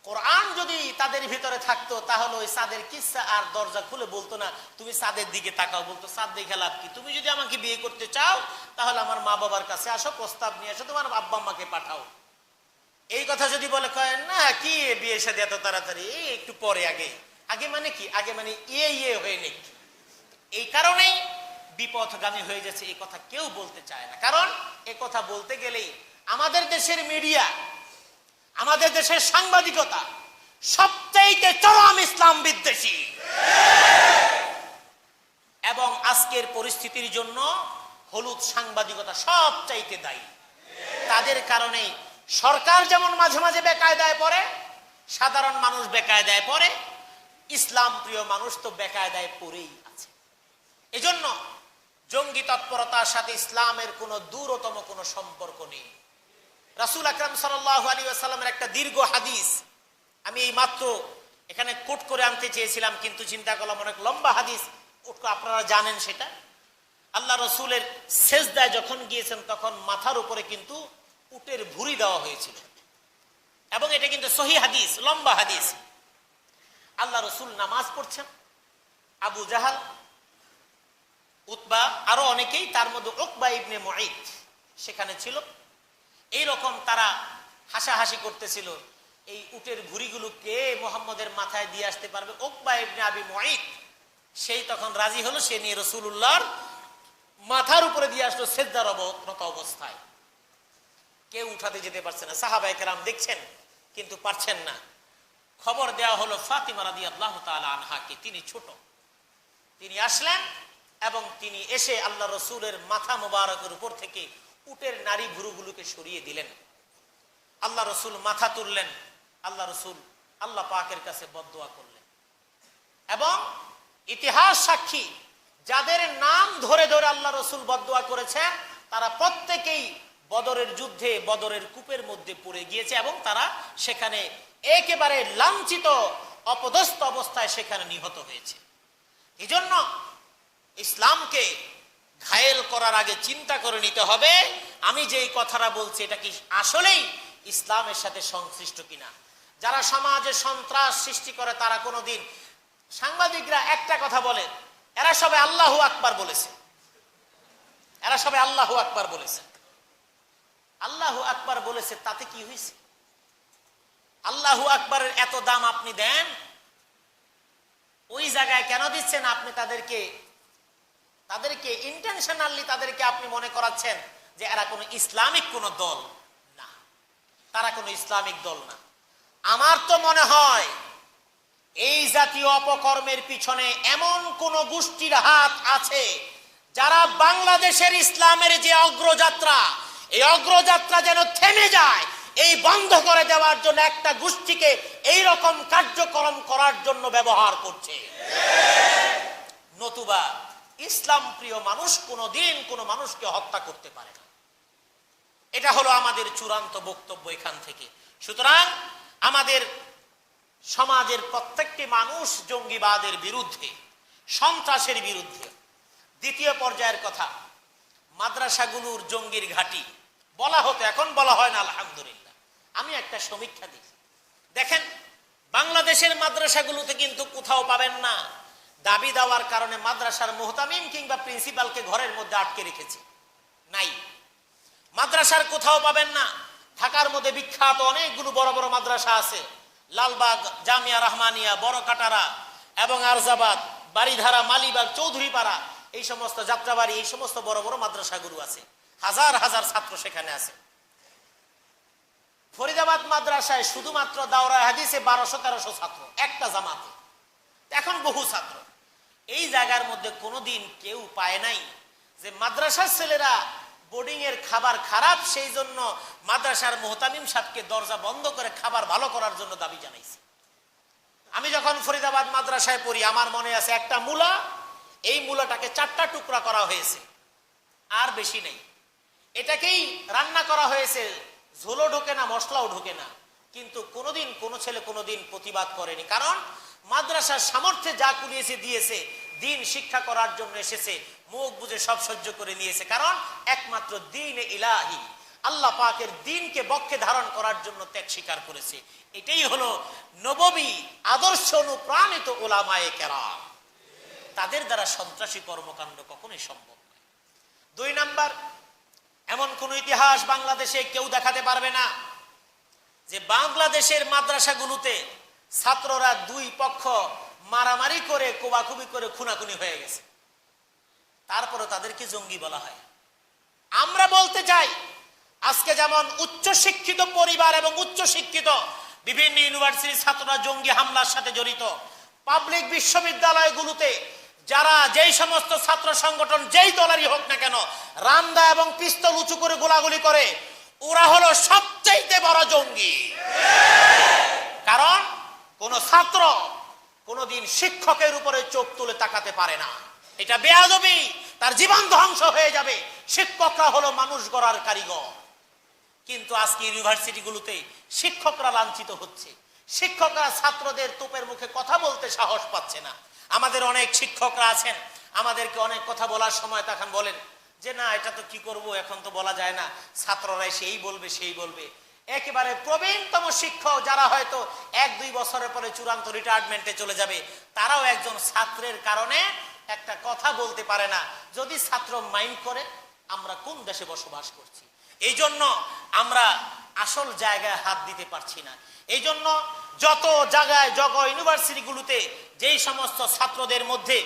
কোরআন যদি তাদের ভিতরে থাকতো, তাহলে ওই চাঁদের কিচ্ছা আর দরজা খুলে বলতো না, তুমি চাঁদের দিকে তাকাও, বলতো চাঁদ দেখে লাভ কি, তুমি যদি আমাকে বিয়ে করতে চাও তাহলে আমার মা বাবার কাছে আসো, প্রস্তাব নিয়ে আসো, তোমার আব্বা আম্মাকে পাঠাও। এই কথা যদি বলে, কয় না কি বিয়ে শাদী এত তাড়াতাড়ি, একটু পরে, আগে আগে মানে কি, আগে মানে ইয়ে হয়ে নেই। এই কারণেই বিপথগামী হয়ে যাচ্ছে, এই কথা কেউ বলতে চায় না। কারণ এ কথা বলতে গেলেই আমাদের দেশের মিডিয়া, আমাদের দেশের সাংবাদিকতা সবচাইতে চরম ইসলাম বিদ্বেষী, এবং আজকের পরিস্থিতির জন্য হলুদ সাংবাদিকতা সবচাইতে দায়ী। তাদের কারণেই সরকার যেমন মাঝে মাঝে বেকায়দায় পড়ে, সাধারণ মানুষ বেকায়দায় পড়ে, ইসলাম প্রিয় মানুষ তো বেকায়দায় পড়েই আছে। এজন্য জঙ্গি তৎপরতার সাথে ইসলামের কোনো দূরতম কোনো সম্পর্ক নেই। রাসূল আকরাম সাল্লাল্লাহু আলাইহি ওয়াসাল্লামের একটা দীর্ঘ হাদিস আমি এই মাত্র এখানে কোট করে আনতে চেয়েছিলাম, কিন্তু চিন্তা করলাম অনেক লম্বা হাদিস, আপনারা জানেন সেটা। আল্লাহ রসুলের সেজদায় যখন গিয়েছেন তখন মাথার উপরে কিন্তু উটের ভুঁড়ি দেওয়া হয়েছিল, এবং এটা কিন্তু সহি হাদিস, লম্বা হাদিস। আল্লাহ রসুল নামাজ পড়ছেন, আবু জাহাল, উতবা, আরো অনেকেই, তার মধ্যে উকবা ইবনে মুঈত সেখানে ছিল। এইরকম তারা হাসাহাসি করতেছিল, এই উটের ভুঁড়িগুলো কে মুহাম্মদের মাথায় দিয়ে আসতে পারবে? উকবা ইবনে আবি মুঈত সেই তখন রাজি হলো, সে নিয়ে রাসূলুল্লাহর মাথার উপরে দিয়ে আসলো সেজদারত অবস্থায়। কেউ উঠাতে যেতে পারছে না, সাহাবায়ে কেরাম দেখছেন কিন্তু পারছেন না। খবর দেওয়া হলো ফাতিমা রাদিয়াল্লাহু তাআলা আনহাকে, তিনি ছোট, তিনি আসলেন এবং তিনি এসে আল্লাহ রসুলের মাথা মোবারকের উপর থেকে উটের নারী ভুরুগুলোকে সরিয়ে দিলেন। আল্লাহ রসুল মাথা তুললেন, আল্লাহ রসুল আল্লাহ পাকের কাছে বদদুয়া করলেন। এবং ইতিহাস সাক্ষী, যাদের নাম ধরে ধরে আল্লাহ রসুল বদদুয়া করেছেন তারা প্রত্যেকেই বদরের যুদ্ধে বদরের কূপের মধ্যে পড়ে গিয়েছে, এবং তারা সেখানে একেবারে লাঞ্ছিত অপদস্থ অবস্থায় সেখানে নিহত হয়েছে। এই জন্য ইসলামকে ঘায়েল করার আগে চিন্তা করে নিতে হবে, আমি যেই কথাটা বলছি এটা কি আসলেই ইসলামের সাথে সংশ্লিষ্ট কিনা। যারা সমাজে সন্ত্রাস সৃষ্টি করে তারা কোনোদিন, সাংবাদিকরা একটা কথা বলে, এরা সবে আল্লাহু আকবার বলেছে, এরা সবে আল্লাহু আকবার বলেছে। আল্লাহু আকবার বলেছে তাতে কি হয়েছে? আল্লাহু আকবারের এত দাম আপনি দেন, ওই জায়গায় কেন দিচ্ছেন? আপনি তাদেরকে ইন্টেনশনালি তাদেরকে আপনি মনে করাচ্ছেন যে এরা কোনো ইসলামিক কোনো দল না, তারা কোনো ইসলামিক দল না। আমার তো মনে হয় এই জাতীয় অপকর্মের পিছনে এমন কোন গোষ্ঠীর হাত আছে যারা বাংলাদেশের ইসলামের যে অগ্রযাত্রা, এই অগ্রযাত্রা যেন থেমে যায়, এই বন্ধ করে দেওয়ার জন্য একটা গোষ্ঠীকে এই রকম কার্যক্রম করার জন্য ব্যবহার করছে। নতুবা ইসলাম প্রিয় মানুষ কোনোদিন কোনো মানুষকে হত্যা করতে পারে না। এটা হলো আমাদের চূড়ান্ত বক্তব্য এখান থেকে। সুতরাং আমাদের সমাজের প্রত্যেকটি মানুষ জঙ্গিবাদের বিরুদ্ধে, সন্ত্রাসের বিরুদ্ধে। দ্বিতীয় পর্যায়ের কথা, মাদ্রাসাগুলোর জঙ্গির ঘাঁটি বলা হতো, এখন বলা হয় না আলহামদুলিল্লাহ। আমি একটা সমীক্ষা দিই, দেখেন বাংলাদেশের মাদ্রাসাগুলোতে কিন্তু কোথাও পাবেন না দাবি দেওয়ার কারণে মাদ্রাসার মুহতামিম কিংবা প্রিন্সিপালকে ঘরের মধ্যে আটকে রেখেছে, নাই। মাদ্রাসার কোথাও পাবেন না। ঢাকার মধ্যে বিখ্যাত অনেকগুলো বড় বড় মাদ্রাসা আছে, লালবাগ, জামিয়া রহমানিয়া, বড় কাটারা এবং আরজাবাদ, বাড়িধারা, মালিবাগ, চৌধুরীপাড়া, এই সমস্ত যাত্রাবাড়ি, এই সমস্ত বড় বড় মাদ্রাসাগুলো আছে, হাজার হাজার ছাত্র সেখানে আছে। ফরিদাবাদ মাদ্রাসায় শুধুমাত্র দাওরা হাদিসে 1200-1300 ছাত্র একটা জামাতে, এখন বহু ছাত্র। এই জায়গার মধ্যে কোনোদিন কেউ পায় নাই যে মাদ্রাসার ছেলেরা বোর্ডিং এর খাবার খারাপ, সেই জন্য মাদ্রাসার মুহতামিম সাহেবকে দরজা বন্ধ করে খাবার ভালো করার জন্য দাবি জানাইছে। আমি যখন ফরিদাবাদ মাদ্রাসায় পড়ি আমার মনে আছে একটা মূলা, এই মূলাটাকে 4টা টুকরা করা হয়েছে, আর বেশি নেই। এটাকেই রান্না করা হয়েছে, ঝোলও ঢোকে না, মশলাও ঢোকে না, কিন্তু কোনোদিন কোনো ছেলে কোনোদিন প্রতিবাদ করেনি। কারণ মাদ্রাসার সামর্থ্যে যা কুলিয়েছে দিয়েছে, দিন শিক্ষা করার জন্য এসেছে, মুখ বুঝে সব সহ্য করে নিয়েছে। কারণ একমাত্র দ্বীন ইলাহি, আল্লাহ পাকের দ্বীনকে বক্ষে ধারণ করার জন্য ত্যাগ স্বীকার করেছে। এটাই হলো নববী আদর্শ অনুপ্রাণিত উলামায়ে কেরাম। তাদের দ্বারা সন্ত্রাসী কর্মকাণ্ড কখনোই সম্ভব নয়। 2 নাম্বার, এমন কোন ইতিহাস বাংলাদেশে কেউ দেখাতে পারবে না যে বাংলাদেশের মাদ্রাসাগুলোতে ছাত্ররা 2 পক্ষ মারামারি করে, কোবাকুবি করে খুনাখুনি হয়ে গেছে, তারপরে তাদেরকে জঙ্গি বলা হয়। আমরা বলতে চাই, আজকে যেমন উচ্চ শিক্ষিত পরিবার এবং উচ্চ শিক্ষিত বিভিন্ন ইউনিভার্সিটির ছাত্ররা জঙ্গি হামলার সাথে জড়িত, পাবলিক বিশ্ববিদ্যালয়গুলোতে যারা যেই সমস্ত ছাত্র সংগঠন যেই দলেরই হোক না কেন রামদা এবং পিস্তল উঁচু করে গোলাগুলি করে, ওরা হলো সবচেয়ে বড় জঙ্গি। কারণ কোন ছাত্র কোনদিন শিক্ষকের উপরে চোখ তুলে তাকাতে পারে না, এটা বেয়াদবি, তার জীবন ধ্বংস হয়ে যাবে। শিক্ষকরা হলো মানুষ গড়ার কারিগর, কিন্তু আজকে ইউনিভার্সিটিগুলোতে শিক্ষকরা লাঞ্ছিত হচ্ছে, শিক্ষকরা ছাত্রদের তোপের মুখে কথা বলতে সাহস পাচ্ছে না। আমাদের অনেক শিক্ষকরা আছেন, আমাদেরকে অনেক কথা বলার সময় তখন বলেন যে না এটা তো কি করব, এখন তো বলা যায় না, ছাত্ররাই সেই বলবে সেই বলবে। একেবারে প্রবীণতম শিক্ষক যারা হয়তো 1-2 বছরের পরে চূড়ান্ত রিটায়ারমেন্টে চলে যাবে, তারাও একজন ছাত্রের কারণে একটা কথা বলতে পারে না। যদি ছাত্র মাইন্ড করে, আমরা কোন দেশে বসবাস করছি? এই জন্য আমরা আসল জায়গায় হাত দিতে পারছি না। এই জন্য যত জায়গায় ইউনিভার্সিটিগুলোতে যেই সমস্ত ছাত্রদের মধ্যে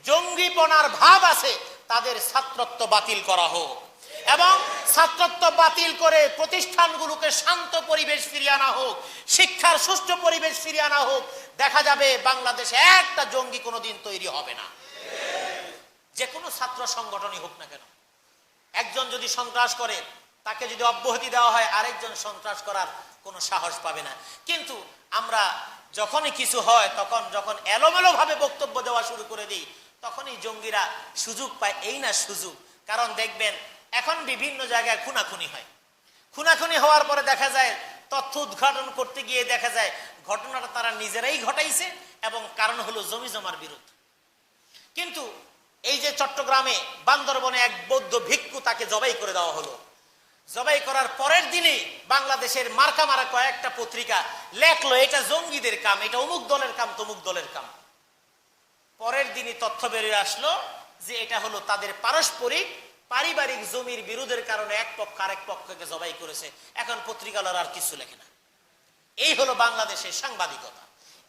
জঙ্গিপনার ভাব আছে, তাদের ছাত্রত্ব বাতিল করা হোক এবং ছাত্রত্ব বাতিল করে প্রতিষ্ঠানগুলোকে শান্ত পরিবেশ ফিরিয়ে আনা হোক, শিক্ষার সুষ্ঠু পরিবেশ ফিরিয়ে আনা হোক। দেখা যাবে বাংলাদেশে একটা জঙ্গি কোনোদিন তৈরি হবে না। যে কোনো ছাত্র সংগঠনই হোক না কেন, একজন যদি সন্ত্রাস করে, তাকে যদি অব্যাহতি দেওয়া হয়, আরেকজন সন্ত্রাস করার কোনো সাহস পাবে না। কিন্তু আমরা যখনই কিছু হয়, যখন এলোমেলো ভাবে বক্তব্য দেওয়া শুরু করে দিই, তখনই জঙ্গিরা সুযোগ পায়। এই না সুযোগ, কারণ দেখবেন এখন বিভিন্ন জায়গায় খুনাখুনি হয়। খুনাখুনি হওয়ার পরে দেখা যায় তথ্য উদ্ঘাটন করতে গিয়ে দেখা যায় ঘটনাটা তারা নিজেরাই ঘটাইছে এবং কারণ হলো জমি জমার বিরোধ। কিন্তু এই যে চট্টগ্রামে বান্দরবনে এক বৌদ্ধ ভিক্ষু, তাকে জবাই করে দেওয়া হলো। জবাই করার পরের দিনে বাংলাদেশের মার্কা মারা কয়েকটা পত্রিকা লেখলো এটা জঙ্গিদের কাম, এটা অমুক দলের কাম, তমুক দলের কাম। পরের দিনই তথ্য বেরিয়ে আসলো যে এটা হলো তাদের পারিবারিক জমির বিরোধের কারণে এক পক্ষ আরেক পক্ষকে জবাই করেছে। এখন পত্রিকালয় আর কিছু লেখে না। এই হলো বাংলাদেশের সাংবাদিকতা।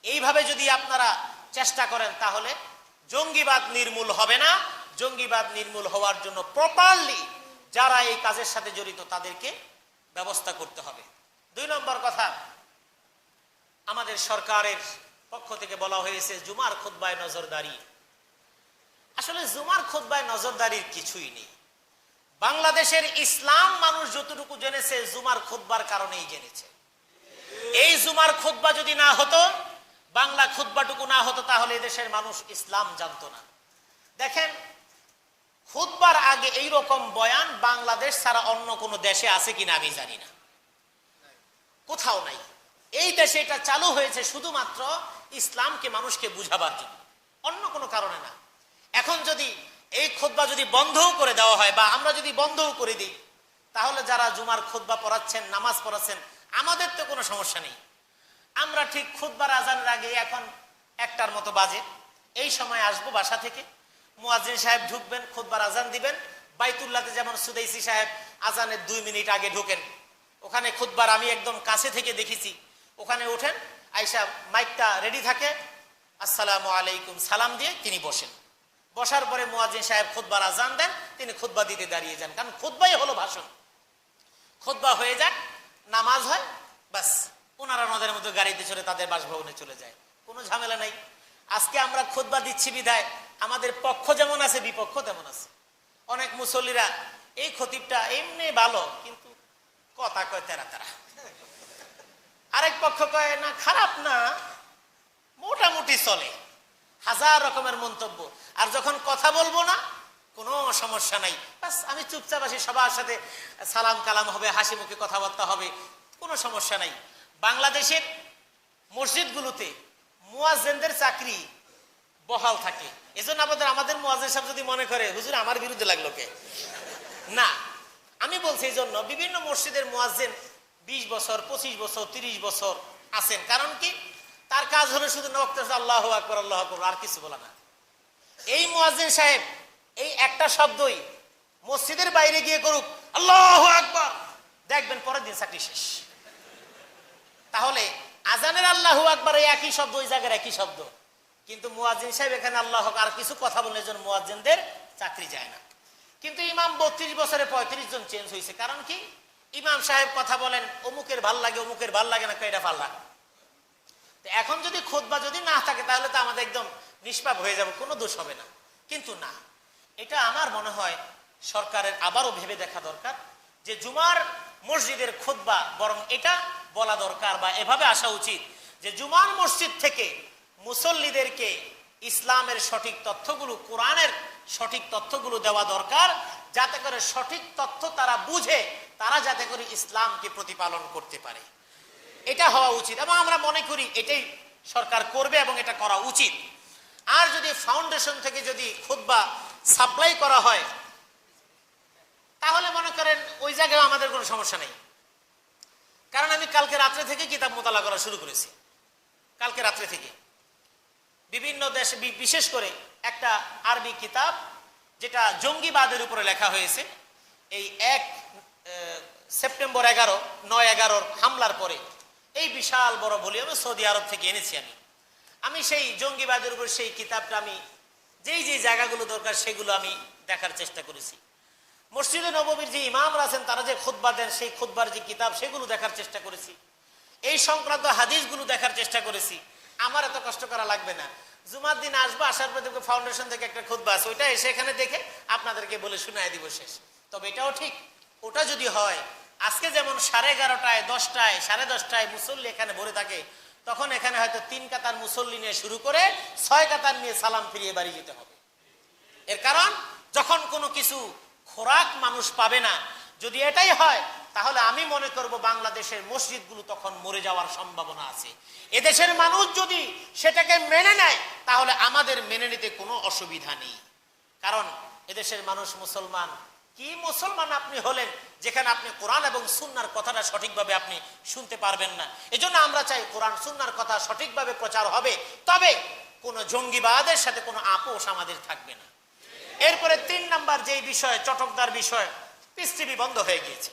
এইভাবে যদি আপনারা চেষ্টা করেন, তাহলে জঙ্গিবাদ নির্মূল হবে না। জঙ্গিবাদ নির্মূল হওয়ার জন্য প্রপারলি যারা এই কাজের সাথে জড়িত তাদেরকে ব্যবস্থা করতে হবে। 2 নম্বর কথা, আমাদের সরকারের পক্ষ থেকে বলা হয়েছে জুমার খুতবায় নজরদারি। আসলে জুমার খুতবায় নজরদারির কিছুই নেই। বাংলাদেশের ইসলাম মানুষ যতটুকু জেনেছে জুমার খুতবার কারণেই জেনেছে। এই জুমার খুতবা যদি না হতো, বাংলা খুতবাটুকু না হতো, তাহলে দেশের মানুষ ইসলাম জানতো না। দেখেন, খুতবার আগে এই রকম বয়ান বাংলাদেশ ছাড়া অন্য কোনো দেশে আছে কিনা আমি জানি না, কোথাও নাই। এই দেশে এটা চালু হয়েছে শুধুমাত্র ইসলামকে মানুষকে বুঝাবার জন্য, অন্য কোনো কারণে না। এখন যদি এই খুতবা যদি বন্ধও করে দেওয়া হয় বা আমরা যদি বন্ধও করে দিই, তাহলে যারা জুমার খুতবা পড়াচ্ছেন, নামাজ পড়াচ্ছেন, আমাদের তো কোনো সমস্যা নেই। আমরা ঠিক খুতবার আজানের আগে, এখন 1টার মতো বাজে, এই সময় আসবো বাসা থেকে, মুয়াজ্জিন সাহেব ঢুকবেন, খুতবার আজান দিবেন। বাইতুল্লাহতে যেমন সুদাইসি সাহেব আজানের 2 মিনিট আগে ঢুকেন, ওখানে খুতবার আমি একদম কাছে থেকে দেখেছি। ওখানে ওঠেন, আইসা মাইকটা রেডি থাকে, আসসালামু আলাইকুম সালাম দিয়ে তিনি বসেন। বসার পরে মুয়াজ্জিন সাহেব খুতবার আজান দেন, তিনি খুতবা দিতে দাঁড়িয়ে যান, কারণ খুতবাই হলো ভাষণ। খুতবা হয়ে যাক, নামাজ হয়, বাস ওনারা ওনাদের মতো গাড়িতে চড়ে তাদের বাসভবনে চলে যায়, কোনো ঝামেলা নাই। আজকে আমরা খুতবা দিচ্ছি বিধায় আমাদের পক্ষ যেমন আছে, বিপক্ষ তেমন আছে। অনেক মুসল্লিরা এই খতিবটা এমনি ভালো, কিন্তু কথা কয় তেরা তেরা। আরেক পক্ষ কয় না খারাপ না, মোটামুটি চলে, 1000 রকমের মন্তব্য। আর যখন কথা বলবো না, কোনো সমস্যা নাই, বাস আমি চুপচাপ আছি, সবার সাথে সালাম কালাম হবে, হাসি মুখে কথাবার্তা হবে, কোনো সমস্যা নাই। বাংলাদেশের মসজিদগুলোতে মুয়াজ্জিনদের চাকরি বহাল থাকে। এজন্য আমাদের মুয়াজ্জিন সাহেব যদি মনে করে হুজুর আমার বিরুদ্ধে লাগলো কে, না, আমি বলছি এই জন্য বিভিন্ন মসজিদের মুয়াজ্জিন 20 বছর, 25 বছর, 30 বছর আছেন। কারণ কি, তার কাজ হলো শুধু আল্লাহু আকবার, আল্লাহু আকবার, আর কিছু বলা না। এই মুয়াজ্জিন সাহেব এই একটা শব্দই মসজিদের বাইরে গিয়ে করুক আল্লাহু আকবার, দেখবেন পরের দিন চাকরি শেষ। তাহলে আজানের আল্লাহু আকবার এই একই শব্দ, ওই জায়গার একই শব্দ, কিন্তু মুয়াজ্জিন সাহেব এখানে আল্লাহ আর কিছু কথা বললে জন্য মুয়াজ্জিনদের চাকরি যায় না। কিন্তু ইমাম 32 বছরে 35 জন চেঞ্জ হয়েছে। কারণ কি, ইমাম সাহেব কথা বলেন, অমুকের ভাল লাগে, অমুকের ভাল লাগে না, এটা পাল্লা। এখন যদি খুতবা যদি না থাকে, তাহলে তো আমাদের একদম নিষ্পাপ হয়ে যাবে, কোনো দোষ হবে না। কিন্তু না, এটা আমার মনে হয় সরকারের আবারও ভেবে দেখা দরকার যে জুমার মসজিদের খুতবা বরং এটা বলা দরকার, বা এভাবে আসা উচিত যে জুমার মসজিদ থেকে মুসল্লিদেরকে ইসলামের সঠিক তথ্যগুলো, কোরআনের সঠিক তথ্যগুলো দেওয়া দরকার, যাতে করে সঠিক তথ্য তারা বুঝে, তারা যাতে করে ইসলামকে প্রতিপালন করতে পারে। এটা হওয়া উচিত এবং আমরা মনে করি এটাই সরকার করবে এবং এটা করা উচিত। আর যদি ফাউন্ডেশন থেকে যদি খুতবা সাপ্লাই করা হয় তাহলে মনে করেন ওই জায়গায় আমাদের কোনো সমস্যা নেই। কারণ আমি কালকে রাত্রে থেকে কিতাব মোতালা করা শুরু করেছি। কালকে রাত্রে থেকে বিভিন্ন দেশে, বিশেষ করে একটা আরবি কিতাব যেটা জঙ্গিবাদের উপরে লেখা হয়েছে, এই 1 সেপ্টেম্বর 9/11 হামলার পরে এই বিশাল বড় ভলিউমে সৌদি আরব থেকে এনেছি আমি সেই জঙ্গিবাদের উপর সেই কিতাবটা আমি যেই যেই জায়গাগুলো দরকার সেগুলো আমি দেখার চেষ্টা করেছি। মসজিদে নববীর যে ইমামরা আছেন তারা যে খুতবা দেন সেই খুতবার যে কিতাব সেগুলো দেখার চেষ্টা করেছি। এই সংক্রান্ত হাদিসগুলো দেখার চেষ্টা করেছি। আমার এত কষ্ট করা লাগবে না, জুমার দিন আসবো, আসার পর দেখবো ফাউন্ডেশন থেকে একটা খুতবা আছে, ওইটা এসে এখানে দেখে আপনাদেরকে বলে শুনাই দিব, শেষ। তবে এটাও ঠিক, ওটা যদি হয় আজকে যেমন 11:30টায় 10টায় 10:30টায় মুসল্লি এখানে ভরে থাকে, তখন এখানে হয়তো 3 কাতার মুসল্লি নিয়ে শুরু করে 6 কাতার নিয়ে সালাম ফিরিয়ে বাড়ি যেতে হবে। এর কারণ যখন কোনো কিছু খোরাক মানুষ পাবে না, যদি এটাই হয় তাহলে আমি মনে করব বাংলাদেশের মসজিদগুলো তখন মরে যাওয়ার সম্ভাবনা আছে। এদেশের মানুষ যদি সেটাকে মেনে নেয় তাহলে আমাদের মেনে নিতে কোনো অসুবিধা নেই। কারণ এদেশের মানুষ মুসলমান। কি মুসলমান আপনি হলেন যেখানে আপনি কোরআন এবং সুন্নাহর কথাটা সঠিকভাবে আপনি শুনতে পারবেন না? এজন্য আমরা চাই কোরআন সুন্নাহর কথা সঠিকভাবে প্রচার হবে, তবে কোনো জঙ্গিবাদের সাথে কোনো আপোষ আমাদের থাকবে না। এরপরে 3 নাম্বার যেই বিষয়, চটকদার বিষয়, পিস টিভি বন্ধ হয়ে গিয়েছে।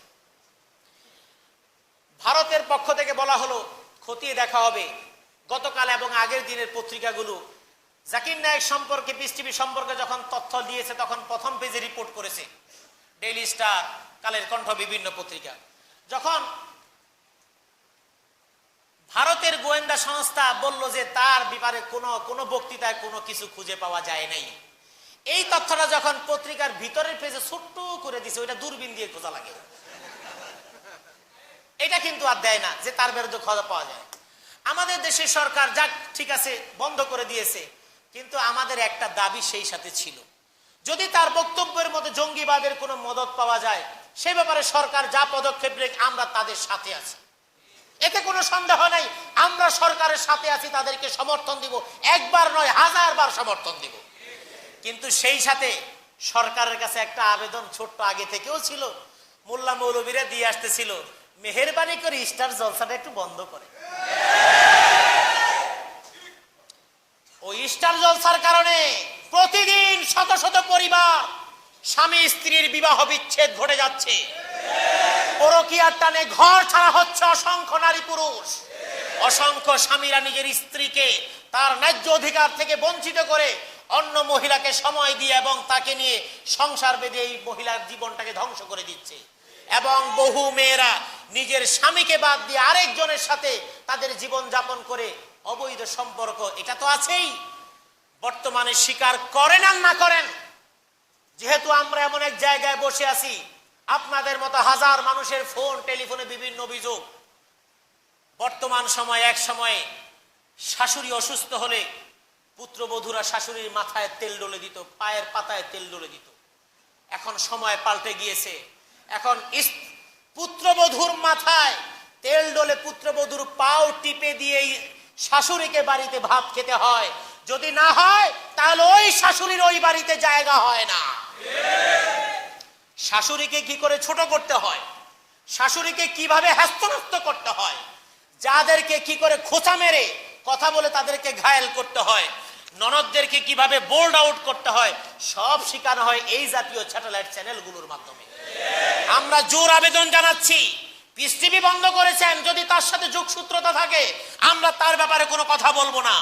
ভারতের পক্ষ থেকে বলা হলো খতিয়ে দেখা হবে। গতকাল এবং আগের দিনের পত্রিকাগুলো জাকির নায়েক সম্পর্কে, পিস টিভি সম্পর্কে যখন তথ্য দিয়েছে তখন প্রথম পেজে রিপোর্ট করেছে ডেইলি স্টার, কালের কণ্ঠ, বিভিন্ন পত্রিকা। যখন ভারতের গোয়েন্দা সংস্থা বলল যে তার ব্যাপারে কোনো বক্তৃতায় কোনো কিছু খুঁজে পাওয়া যায় নাই, এই তথ্যটা যখন পত্রিকার ভিতরের পেজে ছোট্ট করে দিছে, ওইটা দূরবীন দিয়ে খোঁজা লাগে। এটা কিন্তু আর দেয় না যে তার বিরুদ্ধে খোঁজা পাওয়া যায়। আমাদের দেশের সরকার যাক ঠিক আছে বন্ধ করে দিয়েছে, কিন্তু আমাদের একটা দাবি সেই সাথে ছিল, যদি তার বক্তব্যের মধ্যে জঙ্গিবাদের কোনো মদত পাওয়া যায় সে ব্যাপারে সরকার যা পদক্ষেপ নেয় আমরা তাদের সাথে আছি, এতে কোনো সন্দেহ নাই। আমরা সরকারের সাথে আছি, তাদেরকে সমর্থন দিব, একবার নয় 1000 বার সমর্থন দিব। কিন্তু সেই সাথে সরকারের কাছে একটা আবেদন ছোট্ট আগে থেকেও ছিল, মোল্লা মৌলবীরা দিয়ে আসতেছিল, মেহেরবানি করে স্টার জলসাটা একটু বন্ধ করে। ওই স্টার জলসার কারণে প্রতিদিন শত শত পরিবার, স্বামী স্ত্রীর বিবাহ বিচ্ছেদ ঘটে যাচ্ছে, পরকীয়ার টানে ঘর ছাড়া হচ্ছে অসংখ্য নারী পুরুষ, অসংখ্য স্বামীরা নিজের স্ত্রীকে তার ন্যায্য অধিকার থেকে বঞ্চিত করে অন্য মহিলাকে সময় দিয়ে এবং তাকে নিয়ে সংসার বেঁধে এই মহিলার জীবনটাকে ধ্বংস করে দিচ্ছে। এবং বহু মেয়েরা নিজের স্বামীকে বাদ দিয়ে আরেকজনের সাথে তাদের জীবন যাপন করে অবৈধ সম্পর্ক, এটা তো আছেই। বর্তমানে স্বীকার করেন আর না করেন, যেহেতু আমরা এমন এক জায়গায় বসে আছি, আপনাদের মতো হাজার মানুষের ফোন টেলিফোনে বিভিন্ন অভিযোগ। বর্তমান সময়, এক সময়ে শাশুড়ি অসুস্থ হলে পুত্রবধূরা শাশুড়ির মাথায় তেল ডলে দিত, পায়ের পাতায় তেল ডলে দিত। এখন সময় পাল্টে গিয়েছে, এখন পুত্রবধূর মাথায় তেল ডলে পুত্রবধূর পাও টিপে দিয়ে শাশুড়িকে বাড়িতে ভাত খেতে হয়, যদি না হয় তাহলে ওই শাশুড়ির ওই বাড়িতে জায়গা হয় না। শাশুড়িকে কি করে ছোট করতে হয়, শাশুড়িকে কিভাবে হ্যস্ত করতে হয়, যাদেরকে কি করে খোঁচা মেরে কথা বলে তাদেরকে ঘায়েল করতে হয়, ননদদেরকে কিভাবে বোল্ড আউট করতে হয়, সব শেখানো হয় এই জাতীয় স্যাটেলাইট চ্যানেলগুলোর মাধ্যমে। আমরা জোর আবেদন জানাচ্ছি, পিস টিভি বন্ধ করেছেন, যদি তার সাথে যোগসূত্রতা থাকে আমরা তার ব্যাপারে কোনো কথা বলবো না,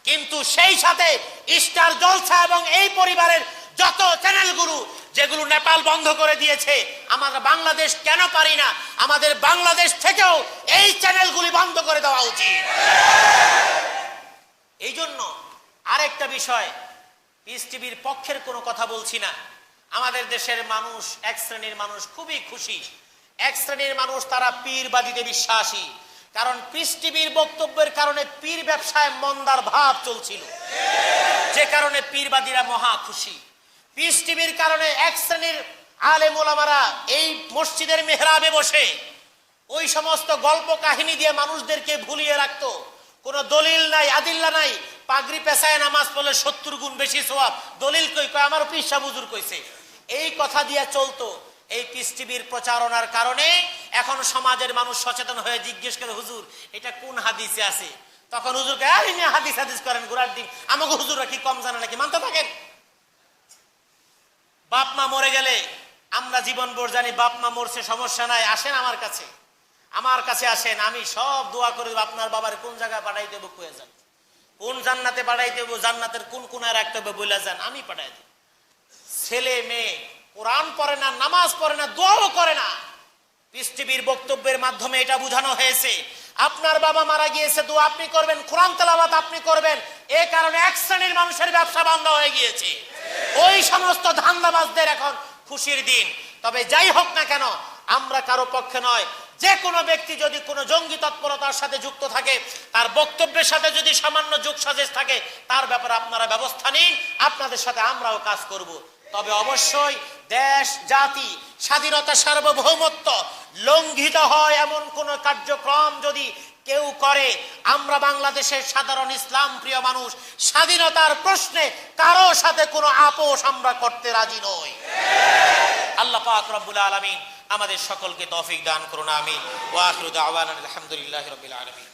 কিন্তু সেই সাথে স্টার জলসা এবং এই পরিবারের যত চ্যানেলগুলো যেগুলো নেপাল বন্ধ করে দিয়েছে, আমরা বাংলাদেশ কেন পারি না? আমাদের বাংলাদেশ থেকেও এই চ্যানেলগুলি বন্ধ করে দেওয়া উচিত। এই জন্য আরেকটা বিষয়, পিস টিভির পক্ষের কোনো কথা বলছি না। আমাদের দেশের মানুষ, এক শ্রেণীর মানুষ খুবই খুশি, এক শ্রেণীর মানুষ তারা পীরবাদীতে বিশ্বাসী, কারণ পিস টিভির বক্তব্যের কারণে পীর ব্যবসায় মন্দার ভাব চলছিল, যে কারণে পীরবাদীরা মহা খুশি। পিস টিভির কারণে এক শ্রেণীর আলেম ওলামারা এই মসজিদের মেহরাবে বসে ওই সমস্ত গল্প কাহিনী দিয়ে মানুষদেরকে ভুলিয়ে রাখতো। কোনো দলিল নাই, আদিল্লা নাই। পাগড়ি পেছায় নামাজ পড়লে 70 গুণ বেশি সওয়াব। দলিল কই? কয় আমার পীর সাহেব হুজুর কইছে। এই কথা দিয়ে চলতো। এই পিস টিভির প্রচারণার কারণে এখন সমাজের মানুষ সচেতন হয়ে জিজ্ঞেস করে, হুজুর এটা কোন হাদিসে আছে? তখন হুজুর কয়, আরে মিয়া হাদিস হাদিস করেন ঘোরার দিন, আমাকে হুজুররা কি কম জানে নাকি? মানতে থাকেন। বাপ মা মরে গেলে আমরা জীবনভর জানি বাপ মা মরছে, সমস্যা নাই, আসেন আমার কাছে, আমার কাছে আসেন, আমি সব দোয়া করে দেব। আপনার বাবার কোন জায়গায় পাঠাই দেবো কয়ে যান, কোন জান্নাতে পাঠাই দেবো, জান্নাতের কোন কোনায় রাখতে হবে বলে যান, আমি পাঠাই দেব। ছেলে মেয়ে কোরআন পড়ে না, নামাজ পড়ে না, দোয়াও করে না। পিস টিভির বক্তব্যের মাধ্যমে এটা বোঝানো হয়েছে আপনার বাবা মারা গিয়েছে, দোয়া আপনি করবেন, কোরআন তেলাওয়াত আপনি করবেন। এই কারণে এক শ্রেণীর মানুষের ব্যবসা বন্ধ হয়ে গিয়েছে। ওই সমস্ত ধান্দাবাজদের এখন খুশির দিন। তবে যাই হোক না কেন, আমরা কারো পক্ষে নয়। যে কোনো ব্যক্তি যদি কোনো জঙ্গি তৎপরতার সাথে যুক্ত থাকে, তার বক্তব্যের সাথে যদি সামান্য যোগসাজশ থাকে, তার ব্যাপারে আপনারা ব্যবস্থা নিন, আপনাদের সাথে আমরাও কাজ করব। তবে অবশ্যই দেশ, জাতি, স্বাধীনতা, সার্বভৌমত্ব লঙ্ঘিত হয় এমন কোন কার্যক্রম যদি কেউ করে, আমরা বাংলাদেশের সাধারণ ইসলাম প্রিয় মানুষ স্বাধীনতার প্রশ্নে কারো সাথে কোনো আপোষ আমরা করতে রাজি নই। আল্লাহ পাক রব্বুল আলামিন আমাদের সকলকে তৌফিক দান করুন, আমিন। ওয়া আখিরু দাওয়ানা আলহামদুলিল্লাহি রাব্বিল আলামিন।